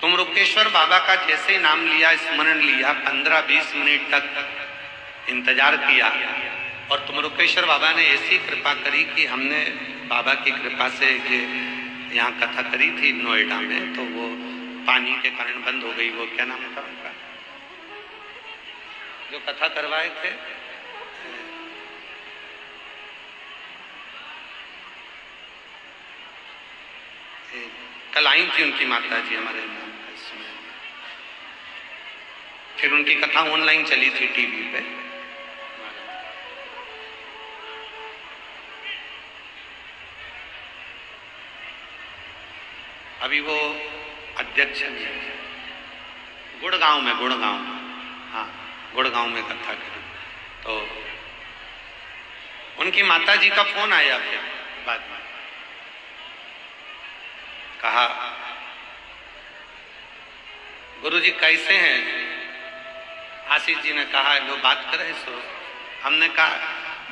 तुमरुकेश्वर बाबा का जैसे ही नाम लिया, स्मरण लिया, 15-20 मिनट तक इंतजार किया और तुमरुकेश्वर बाबा ने ऐसी कृपा करी कि हमने बाबा की कृपा से यहाँ कथा करी थी नोएडा में, तो वो पानी के कारण बंद हो गई। वो क्या नाम था उनका, जो कथा करवाए थे, कल आई थी उनकी माता जी हमारे नाम का इसमें। फिर उनकी कथा ऑनलाइन चली थी टीवी पे। अभी वो अध्यक्ष गुड़गांव में, हाँ गुड़गांव में कथा करी, तो उनकी माता जी का फोन आया। फिर बाद में कहा गुरुजी कैसे हैं? आशीष जी ने कहा लो बात करे सो। हमने कहा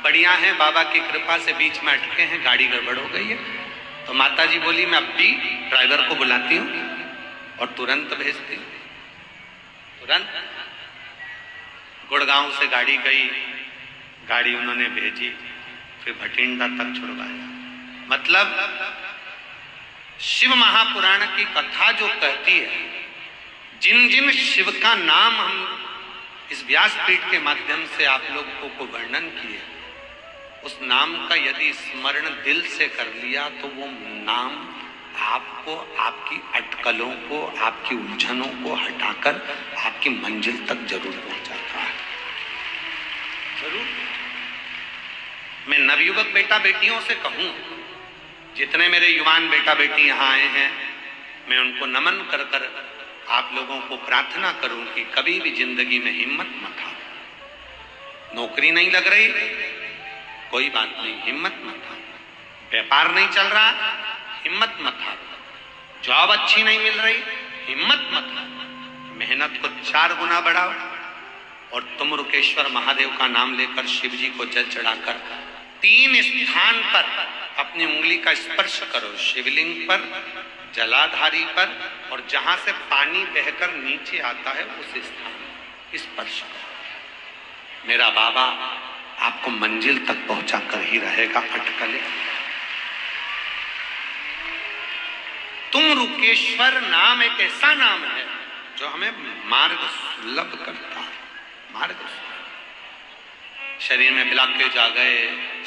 बढ़िया है, बाबा की कृपा से बीच में अटके हैं, गाड़ी गड़बड़ हो गई है। तो माता जी बोली मैं अब भी ड्राइवर को बुलाती हूँ और तुरंत भेजती हूँ। तुरंत गुड़गांव से गाड़ी गई, गाड़ी उन्होंने भेजी, फिर भटिंडा तक छुड़वाया। मतलब शिव महापुराण की कथा जो कहती है, जिन जिन शिव का नाम हम इस व्यासपीठ के माध्यम से आप लोगों को वर्णन किए, उस नाम का यदि स्मरण दिल से कर लिया तो वो नाम आपको, आपकी अटकलों को, आपकी उलझनों को हटाकर आपकी मंजिल तक जरूर पहुंचाता है। जरूर। मैं नवयुवक बेटा बेटियों से कहूं, जितने मेरे युवान बेटा बेटी यहां आए हैं, मैं उनको नमन कर कर आप लोगों को प्रार्थना करूं कि कभी भी जिंदगी में हिम्मत मत हारो। नौकरी नहीं लग रही, कोई बात नहीं, हिम्मत मत हारो। व्यापार नहीं चल रहा, हिम्मत मत हारो। जॉब अच्छी नहीं मिल रही, हिम्मत मत हारो। मेहनत को 4 गुना बढ़ाओ और तुम रुकेश्वर महादेव का नाम लेकर शिव जी को जल चढ़ाकर 3 स्थान पर अपनी उंगली का स्पर्श करो। शिवलिंग पर, जलाधारी पर, और जहां से पानी बहकर नीचे आता है उस स्थान स्पर्श करो। मेरा बाबा आपको मंजिल तक पहुंचा कर ही रहेगा। अटकले तुम रुकेश्वर नाम एक ऐसा नाम है जो हमें मार्ग सुलभ करता है। मार्ग शरीर में ब्लॉकेज आ गए,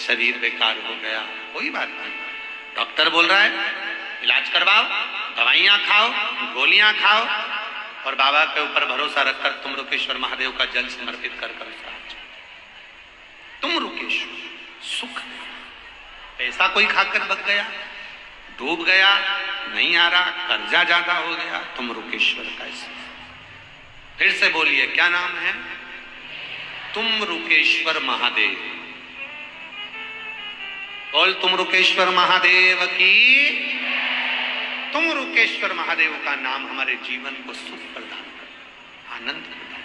शरीर बेकार हो गया, कोई बात नहीं, डॉक्टर बोल रहा है इलाज करवाओ, दवाइयां खाओ, गोलियां खाओ और बाबा के ऊपर भरोसा रखकर तुम रुकेश्वर महादेव का जल समर्पित कर तुम रुकेश्वर सुख। पैसा कोई खाकर बच गया, डूब गया, नहीं आ रहा, कर्जा ज्यादा हो गया, तुम रुकेश्वर का स्मरण। फिर से बोलिए क्या नाम है? तुम रुकेश्वर महादेव। बोल तुम रुकेश्वर महादेव की। तुम रुकेश्वर महादेव का नाम हमारे जीवन को सुख प्रदान कर, आनंद प्रदान,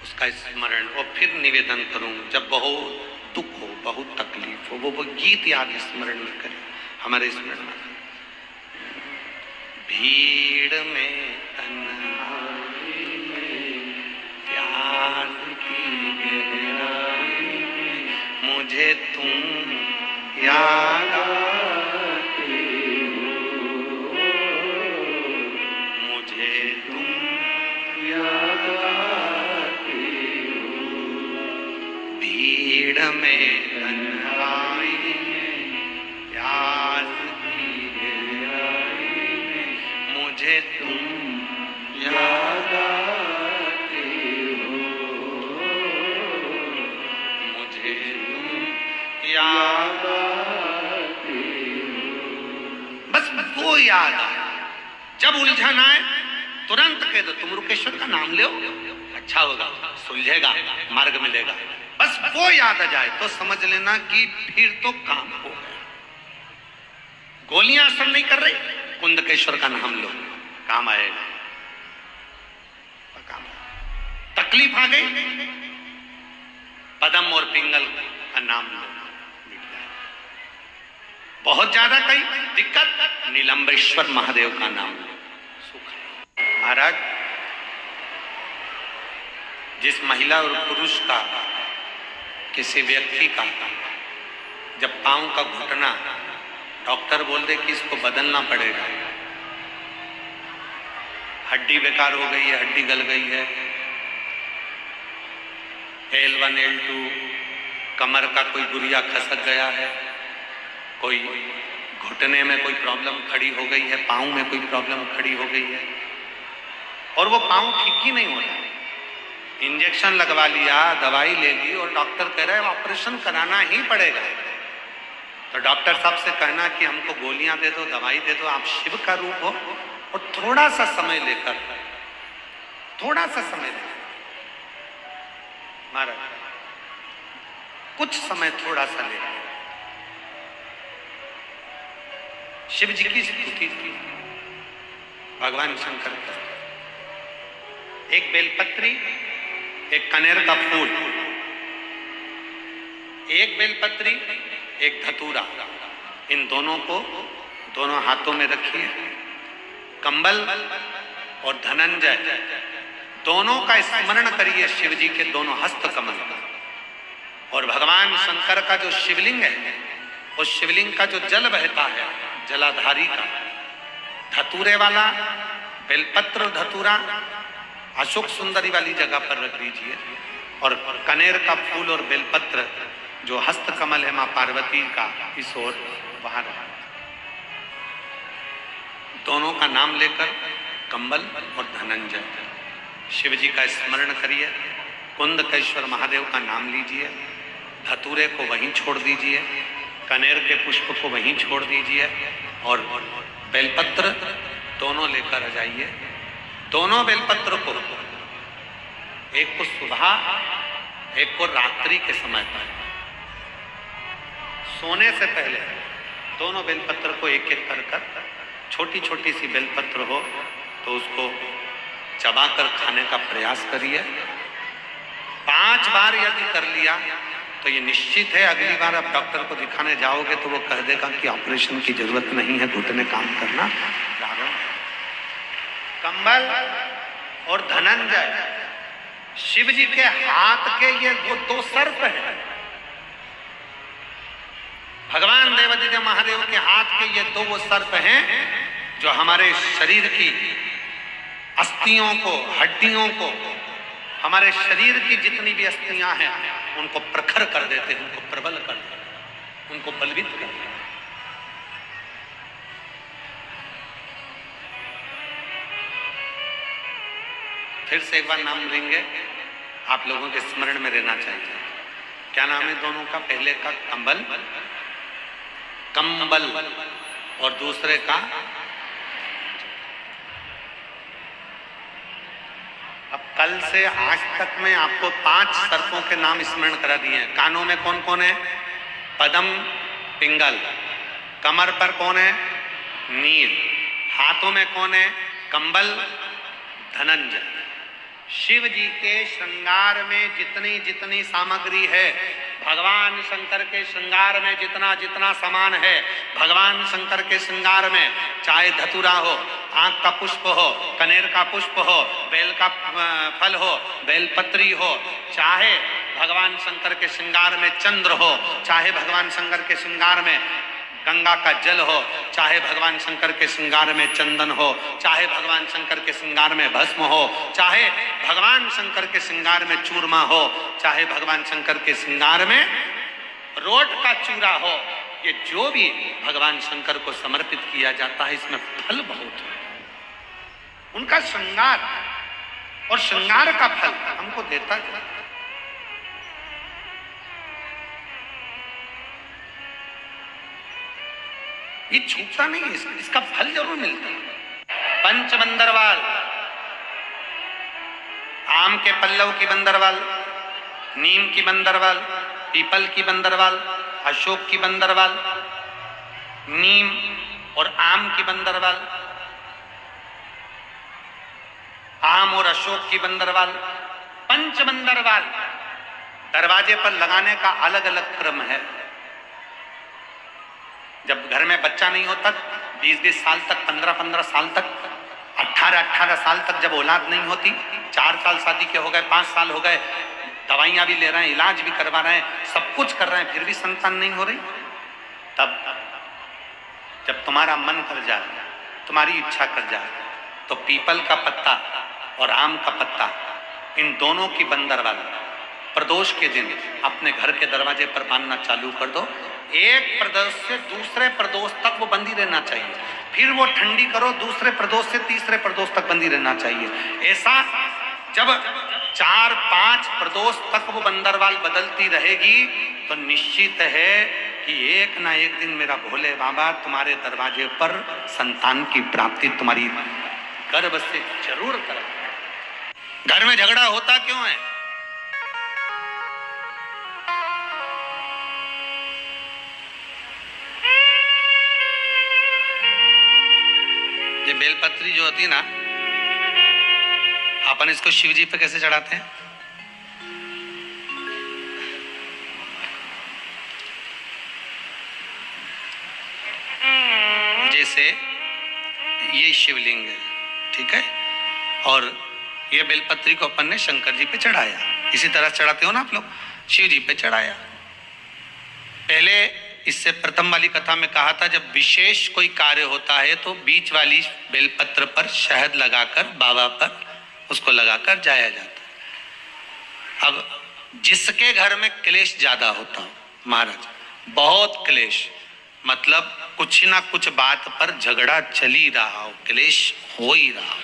उसका स्मरण। और फिर निवेदन करूं, जब बहुत दुख हो, बहुत तकलीफ हो, वो गीत याद स्मरण में करें, हमारे स्मरण में। भीड़ में तन्हाई में प्यास की गहराई में मुझे तुम याद आते हो, मुझे तुम याद आते हो। भीड़ में तन्हाई में प्यास की गहराई में मुझे तुम याद आते हो, मुझे तुम याद आते हो। बस वो याद आए, जब उलझन आए तुरंत कह दो तुम रुकेश्वर का नाम लो, अच्छा होगा, सुलझेगा, मार्ग मिलेगा। बस वो याद आ जाए तो समझ लेना कि फिर तो काम हो गया। गोलियां असर नहीं कर रही, कुंदकेश्वर का नाम लो, काम आएगा। तकलीफ आ गई, पदम और पिंगल का नाम लो, बहुत ज्यादा कई दिक्कत, नीलंबेश्वर महादेव का नाम लो, सुख। महाराज, जिस महिला और पुरुष का, किसी व्यक्ति का जब पांव का घुटना डॉक्टर बोल दे कि इसको बदलना पड़ेगा, हड्डी बेकार हो गई है, हड्डी गल गई है, L1 L2 कमर का कोई गुरिया खसक गया है, कोई घुटने में कोई प्रॉब्लम खड़ी हो गई है, पांव में कोई प्रॉब्लम खड़ी हो गई है और वो पांव ठीक ही नहीं हो रहा, इंजेक्शन लगवा लिया, दवाई ले ली और डॉक्टर कह रहा है ऑपरेशन कराना ही पड़ेगा। तो डॉक्टर साहब से कहना कि हमको गोलियां दे दो, दवाई दे दो, आप शिव का रूप हो और थोड़ा सा समय लेकर, थोड़ा सा समय लेकर महाराज, कुछ समय थोड़ा सा लेकर शिव जी की स्तुति की, भगवान शंकर का, एक बेलपत्री, एक कनेर का फूल, एक बेलपत्री, एक धतूरा, इन दोनों को दोनों हाथों में रखिए। कंबल और धनंजय दोनों का स्मरण करिए, शिव जी के दोनों हस्त कमल का। और भगवान शंकर का जो शिवलिंग है, उस शिवलिंग का जो जल बहता है जलाधारी का, धतूरे वाला बेलपत्र धतूरा अशोक सुंदरी वाली जगह पर रख दीजिए, और कनेर का फूल और बेलपत्र जो हस्त कमल है मां पार्वती का, इस ओर वहां रख। दोनों का नाम लेकर कंबल और धनंजय शिव जी का स्मरण करिए, कुंदकेश्वर महादेव का नाम लीजिए, धतूरे को वहीं छोड़ दीजिए, कनेर के पुष्प को वहीं छोड़ दीजिए, और बेलपत्र दोनों लेकर आ जाइए। दोनों बेलपत्र को, एक को सुबह, एक को रात्रि के समय पर, सोने से पहले दोनों बेलपत्र को एक एक कर, छोटी छोटी सी बेलपत्र हो तो उसको चबाकर खाने का प्रयास करिए। 5 बार यदि कर लिया तो ये निश्चित है अगली बार आप डॉक्टर को दिखाने जाओगे तो वो कह देगा कि ऑपरेशन की जरूरत नहीं है, घुटने काम करना प्रारंभ। कंबल और धनंजय शिव जी के हाथ के ये वो 2 सर्प हैं। भगवान देवादिदेव महादेव के हाथ के ये 2 वो सर्प हैं जो हमारे शरीर की अस्थियों को, हड्डियों को, हमारे शरीर की जितनी भी अस्थियां हैं उनको प्रखर कर देते हैं, उनको प्रबल कर देते हैं, उनको बलवित कर देते हैं। फिर से एक बार नाम लेंगे, आप लोगों के स्मरण में रहना चाहिए। क्या नाम है दोनों का? पहले का कंबल, कंबल, और दूसरे का, अब कल से आज तक में आपको 5 सर्पों के नाम स्मरण करा दिए हैं। कानों में कौन कौन है? पदम, पिंगल। कमर पर कौन है? नील। हाथों में कौन है? कंबल, धनंजय। शिव जी के श्रृंगार में जितनी जितनी सामग्री है, भगवान शंकर के श्रृंगार में जितना जितना सामान है, भगवान शंकर के श्रृंगार में चाहे धतूरा हो, आंख का पुष्प हो, कनेर का पुष्प हो, बेल का फल हो, बेलपत्री हो, चाहे भगवान शंकर के श्रृंगार में चंद्र हो, चाहे भगवान शंकर के श्रृंगार में गंगा का जल हो, चाहे भगवान शंकर के श्रृंगार में चंदन हो, चाहे भगवान शंकर के श्रृंगार में भस्म हो, चाहे भगवान शंकर के श्रृंगार में चूरमा हो, चाहे भगवान शंकर के श्रृंगार में रोट का चूरा हो, ये जो भी भगवान शंकर को समर्पित किया जाता है इसमें फल बहुत है। उनका श्रृंगार और श्रृंगार का फल हमको देता है। ये छूटता नहीं है, इसका फल जरूर मिलता है। पंचबंदरवाल, आम के पल्लव की बंदरवाल, नीम की बंदरवाल, पीपल की बंदरवाल, अशोक की बंदरवाल, नीम और आम की बंदरवाल, आम और अशोक की बंदरवाल, पंचबंदरवाल दरवाजे पर लगाने का अलग अलग क्रम है। जब घर में बच्चा नहीं होता, 20-20 साल तक, 15-15 साल तक, 18-18 साल तक जब औलाद नहीं होती, 4 साल शादी के हो गए, 5 साल हो गए, दवाइयां भी ले रहे हैं, इलाज भी करवा रहे हैं, सब कुछ कर रहे हैं, फिर भी संतान नहीं हो रही, तब जब तुम्हारा मन कर जाए, तुम्हारी इच्छा कर जाए, तो पीपल का पत्ता और आम का पत्ता, इन दोनों की बंदरवाल प्रदोष के दिन अपने घर के दरवाजे पर बांधना चालू कर दो। एक प्रदोष से दूसरे प्रदोष तक वो बंदी रहना चाहिए, फिर वो ठंडी करो, दूसरे प्रदोष से तीसरे प्रदोष तक बंदी रहना चाहिए। ऐसा जब 4-5 प्रदोष तक वो बंदरवाल बदलती रहेगी तो निश्चित है कि एक ना एक दिन मेरा भोले बाबा तुम्हारे दरवाजे पर संतान की प्राप्ति तुम्हारी गर्भ से जरूर करेगा। घर में झगड़ा होता क्यों है? ये बेलपत्र बेलपत्री जो होती है ना, अपन इसको शिव जी पे कैसे चढ़ाते हैं? जैसे ये शिवलिंग है, ठीक है, और ये बेलपत्री को अपन ने शंकर जी पे चढ़ाया, इसी तरह चढ़ाते हो ना आप लोग, शिव जी पे चढ़ाया। पहले इससे प्रथम वाली कथा में कहा था, जब विशेष कोई कार्य होता है तो बीच वाली बेलपत्र पर शहद लगाकर बाबा पर उसको लगाकर जाया जाता है। अब जिसके घर में क्लेश ज्यादा होता हो, महाराज बहुत क्लेश, मतलब कुछ ना कुछ बात पर झगड़ा चल ही रहा हो, क्लेश हो ही रहा हो,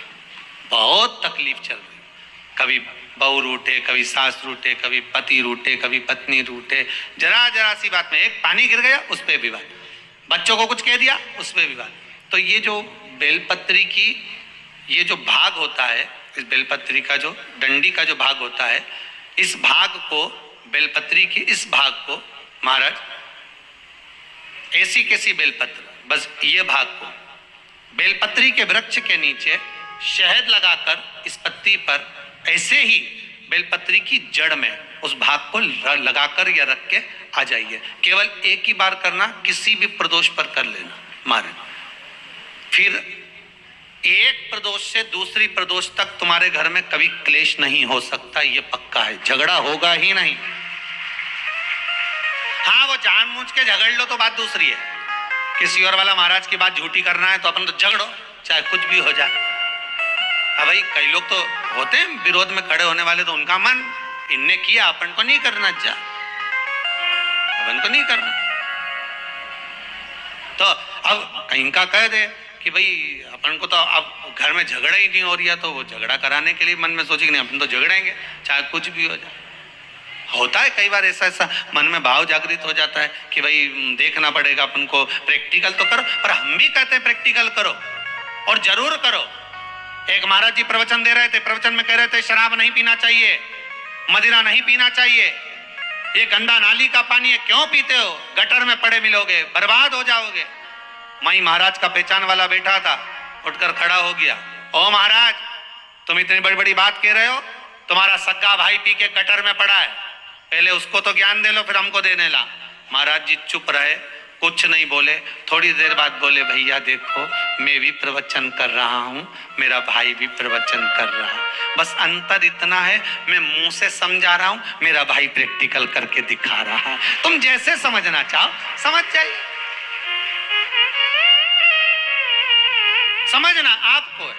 बहुत तकलीफ चल रही, कभी बहू रूठे, कभी सास रूठे, कभी पति रूठे, कभी पत्नी रूठे, जरा जरा सी बात में एक पानी गिर गया उस पे विवाद, बच्चों को कुछ कह दिया उस पे विवाद। तो ये जो बेलपत्री की ये जो भाग होता है, इस बेलपत्री का जो डंडी का जो भाग होता है, इस भाग को, बेलपत्री की इस भाग को महाराज, ऐसी कैसी बेलपत्र, बस ये भाग को बेलपत्री के वृक्ष के नीचे शहद लगाकर इस पत्ती पर ऐसे ही बेलपत्री की जड़ में उस भाग को लगाकर या रख के आ जाइए। केवल एक ही बार करना, किसी भी प्रदोष पर कर लेना महाराज। फिर एक प्रदोष से दूसरी प्रदोष तक तुम्हारे घर में कभी क्लेश नहीं हो सकता, ये पक्का है, झगड़ा होगा ही नहीं। हाँ, वो जानबूझ के झगड़ लो तो बात दूसरी है, किसी और वाला महाराज की बात झूठी करना है तो अपन तो झगड़ो, चाहे कुछ भी हो जाए। अब भाई कई लोग तो होते हैं विरोध में खड़े होने वाले, तो उनका मन, इनने किया अपन को नहीं करना, जा अपन को नहीं करना। तो अब कहीं का कह दे कि भाई अपन को तो अब घर में झगड़ा ही नहीं हो रही है, तो वो झगड़ा कराने के लिए मन में सोचे कि नहीं अपन तो झगड़ेंगे चाहे कुछ भी हो जाए। होता है कई बार ऐसा मन में भाव जागृत हो जाता है कि भाई देखना पड़ेगा अपन को, प्रैक्टिकल तो करो। पर हम भी कहते हैं प्रैक्टिकल करो और जरूर करो। एक महाराज जी प्रवचन दे रहे थे, प्रवचन में कह रहे थे शराब नहीं पीना चाहिए, मदिरा नहीं पीना चाहिए, ये गंदा नाली का पानी है, क्यों पीते हो, गटर में पड़े मिलोगे, बर्बाद हो जाओगे। वहीं महाराज का पहचान वाला बैठा था, उठकर खड़ा हो गया, ओ महाराज तुम इतनी बड़ी बड़ी बात कह रहे हो, तुम्हारा सगा भाई पी के गटर में पड़ा है, पहले उसको तो ज्ञान दे लो फिर हमको देने ला। महाराज जी चुप रहे, कुछ नहीं बोले। थोड़ी देर बाद बोले, भैया देखो मैं भी प्रवचन कर रहा हूँ, मेरा भाई भी प्रवचन कर रहा है, बस अंतर इतना है मैं मुंह से समझा रहा हूँ, मेरा भाई प्रैक्टिकल करके दिखा रहा है। तुम जैसे समझना चाहो समझ जाइए, समझना आपको है,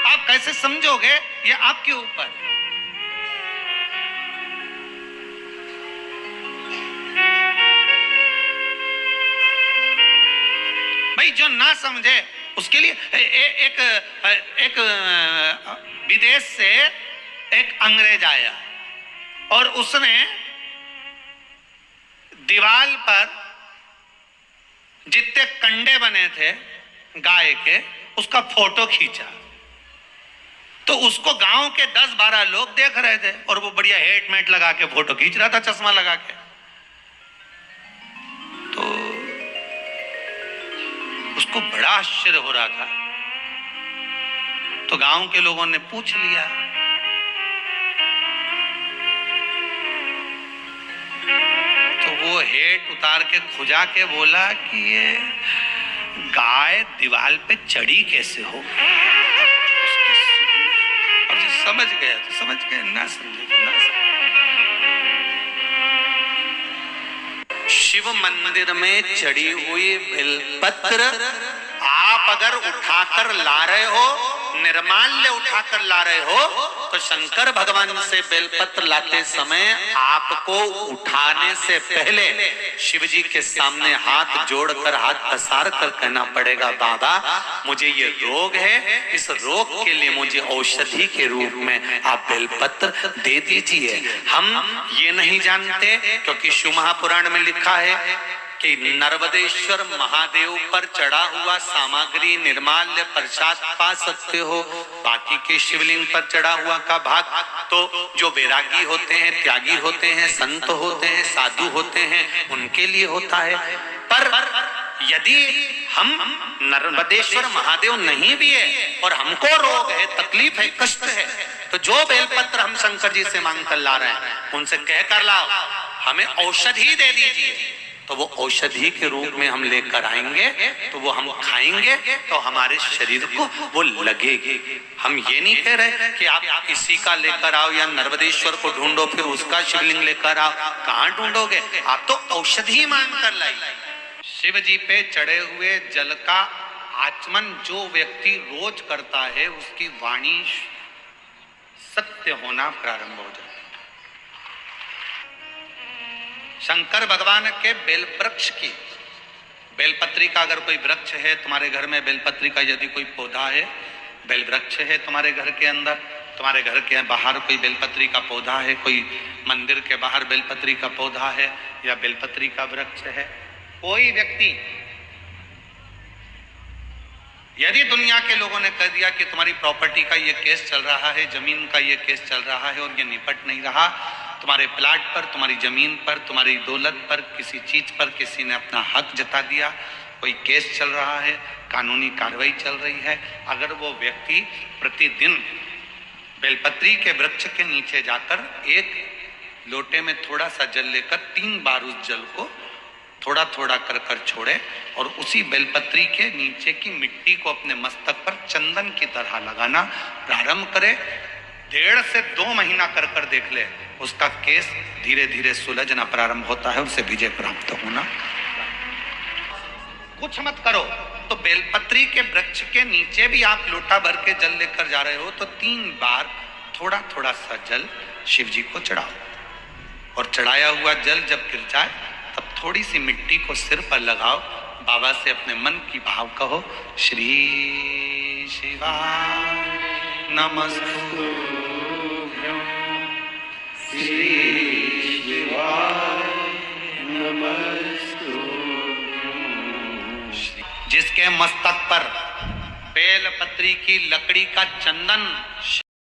आप कैसे समझोगे ये आपके ऊपर है। भाई जो ना समझे उसके लिए एक विदेश से एक अंग्रेज आया और उसने दीवार पर जितने कंडे बने थे गाय के उसका फोटो खींचा, तो उसको गांव के 10-12 लोग देख रहे थे और वो बढ़िया हेलमेट लगा के फोटो खींच रहा था, चश्मा लगा के। तो उसको बड़ा आश्चर्य हो रहा था, तो गांव के लोगों ने पूछ लिया, तो वो हेट उतार के खुजा के बोला कि ये गाय दीवार पे चढ़ी कैसे हो। अब जो समझ गया तो समझ गया, ना समझे तो ना समझे। शिव मंदिर में चढ़ी हुई बेलपत्र आप अगर उठाकर ला रहे हो, निर्माल्य उठाकर ला रहे हो, तो शंकर भगवान से बेलपत्र लाते समय आपको उठाने से पहले शिव जी के सामने हाथ जोड़कर, हाथ पसार कर कहना पड़ेगा, बाबा मुझे ये रोग है, इस रोग के लिए मुझे औषधि के रूप में आप बेलपत्र दे दीजिए। हम ये नहीं जानते क्योंकि शिव महापुराण में लिखा है कि नर्मदेश्वर महादेव पर चढ़ा हुआ सामग्री निर्माल्य प्रसाद पा सकते हो, बाकी के शिवलिंग पर चढ़ा हुआ का भाग तो जो वैरागी होते हैं, त्यागी होते हैं, संत होते हैं, साधु होते हैं, उनके लिए होता है। पर यदि हम नर्मदेश्वर महादेव नहीं भी है और हमको रोग है, तकलीफ है, कष्ट है, तो जो बेलपत्र हम शंकर जी से मांग कर ला रहे हैं उनसे कह कर लाओ हमें औषधि दे दीजिए, तो वो औषधि के रूप में हम लेकर आएंगे, तो वो हम खाएंगे तो हमारे शरीर को वो लगेगी। हम ये नहीं कह रहे कि आप इसी का लेकर आओ या नर्मदेश्वर को ढूंढो फिर उसका शिवलिंग लेकर आओ, कहाँ ढूंढोगे? आप तो औषधि मांग कर लाइए। शिव जी पे चढ़े हुए जल का आचमन जो व्यक्ति रोज करता है उसकी वाणी सत्य होना प्रारंभ हो जाता है। शंकर भगवान के बेल वृक्ष की, बेलपत्री का अगर कोई वृक्ष है तुम्हारे घर में, बेलपत्री का यदि कोई पौधा है, बेल वृक्ष है तुम्हारे घर के अंदर, तुम्हारे घर के बाहर कोई बेलपत्री का पौधा है, कोई मंदिर के बाहर बेलपत्री का पौधा है या बेलपत्री का वृक्ष है, कोई व्यक्ति यदि दुनिया के लोगों ने कह दिया कि तुम्हारी प्रॉपर्टी का ये केस चल रहा है, जमीन का ये केस चल रहा है और ये निपट नहीं रहा, तुम्हारे प्लाट पर, तुम्हारी जमीन पर, तुम्हारी दौलत पर, किसी चीज पर किसी ने अपना हक जता दिया, कोई केस चल रहा है, कानूनी कार्रवाई चल रही है, अगर वो व्यक्ति प्रतिदिन बेलपत्री के वृक्ष के नीचे जाकर एक लोटे में थोड़ा सा जल लेकर 3 बार उस जल को थोड़ा थोड़ा कर कर छोड़े और उसी बेलपत्री के नीचे की मिट्टी को अपने मस्तक पर चंदन की तरह लगाना प्रारंभ करे, 1.5 से 2 महीना कर कर देख ले, उसका केस धीरे धीरे सुलझना प्रारंभ होता है, उससे विजय प्राप्त होना। कुछ मत करो तो बेलपत्री के वृक्ष के नीचे भी आप लोटा भर के जल लेकर जा रहे हो तो 3 बार थोड़ा थोड़ा सा जल शिव जी को चढ़ाओ और चढ़ाया हुआ जल जब गिर जाए तब थोड़ी सी मिट्टी को सिर पर लगाओ, बाबा से अपने मन की भाव कहो, श्री शिवाय नमस्तुभ्यं, श्री शिवाय नमस्तुभ्यं। जिसके मस्तक पर बेलपत्री की लकड़ी का चंदन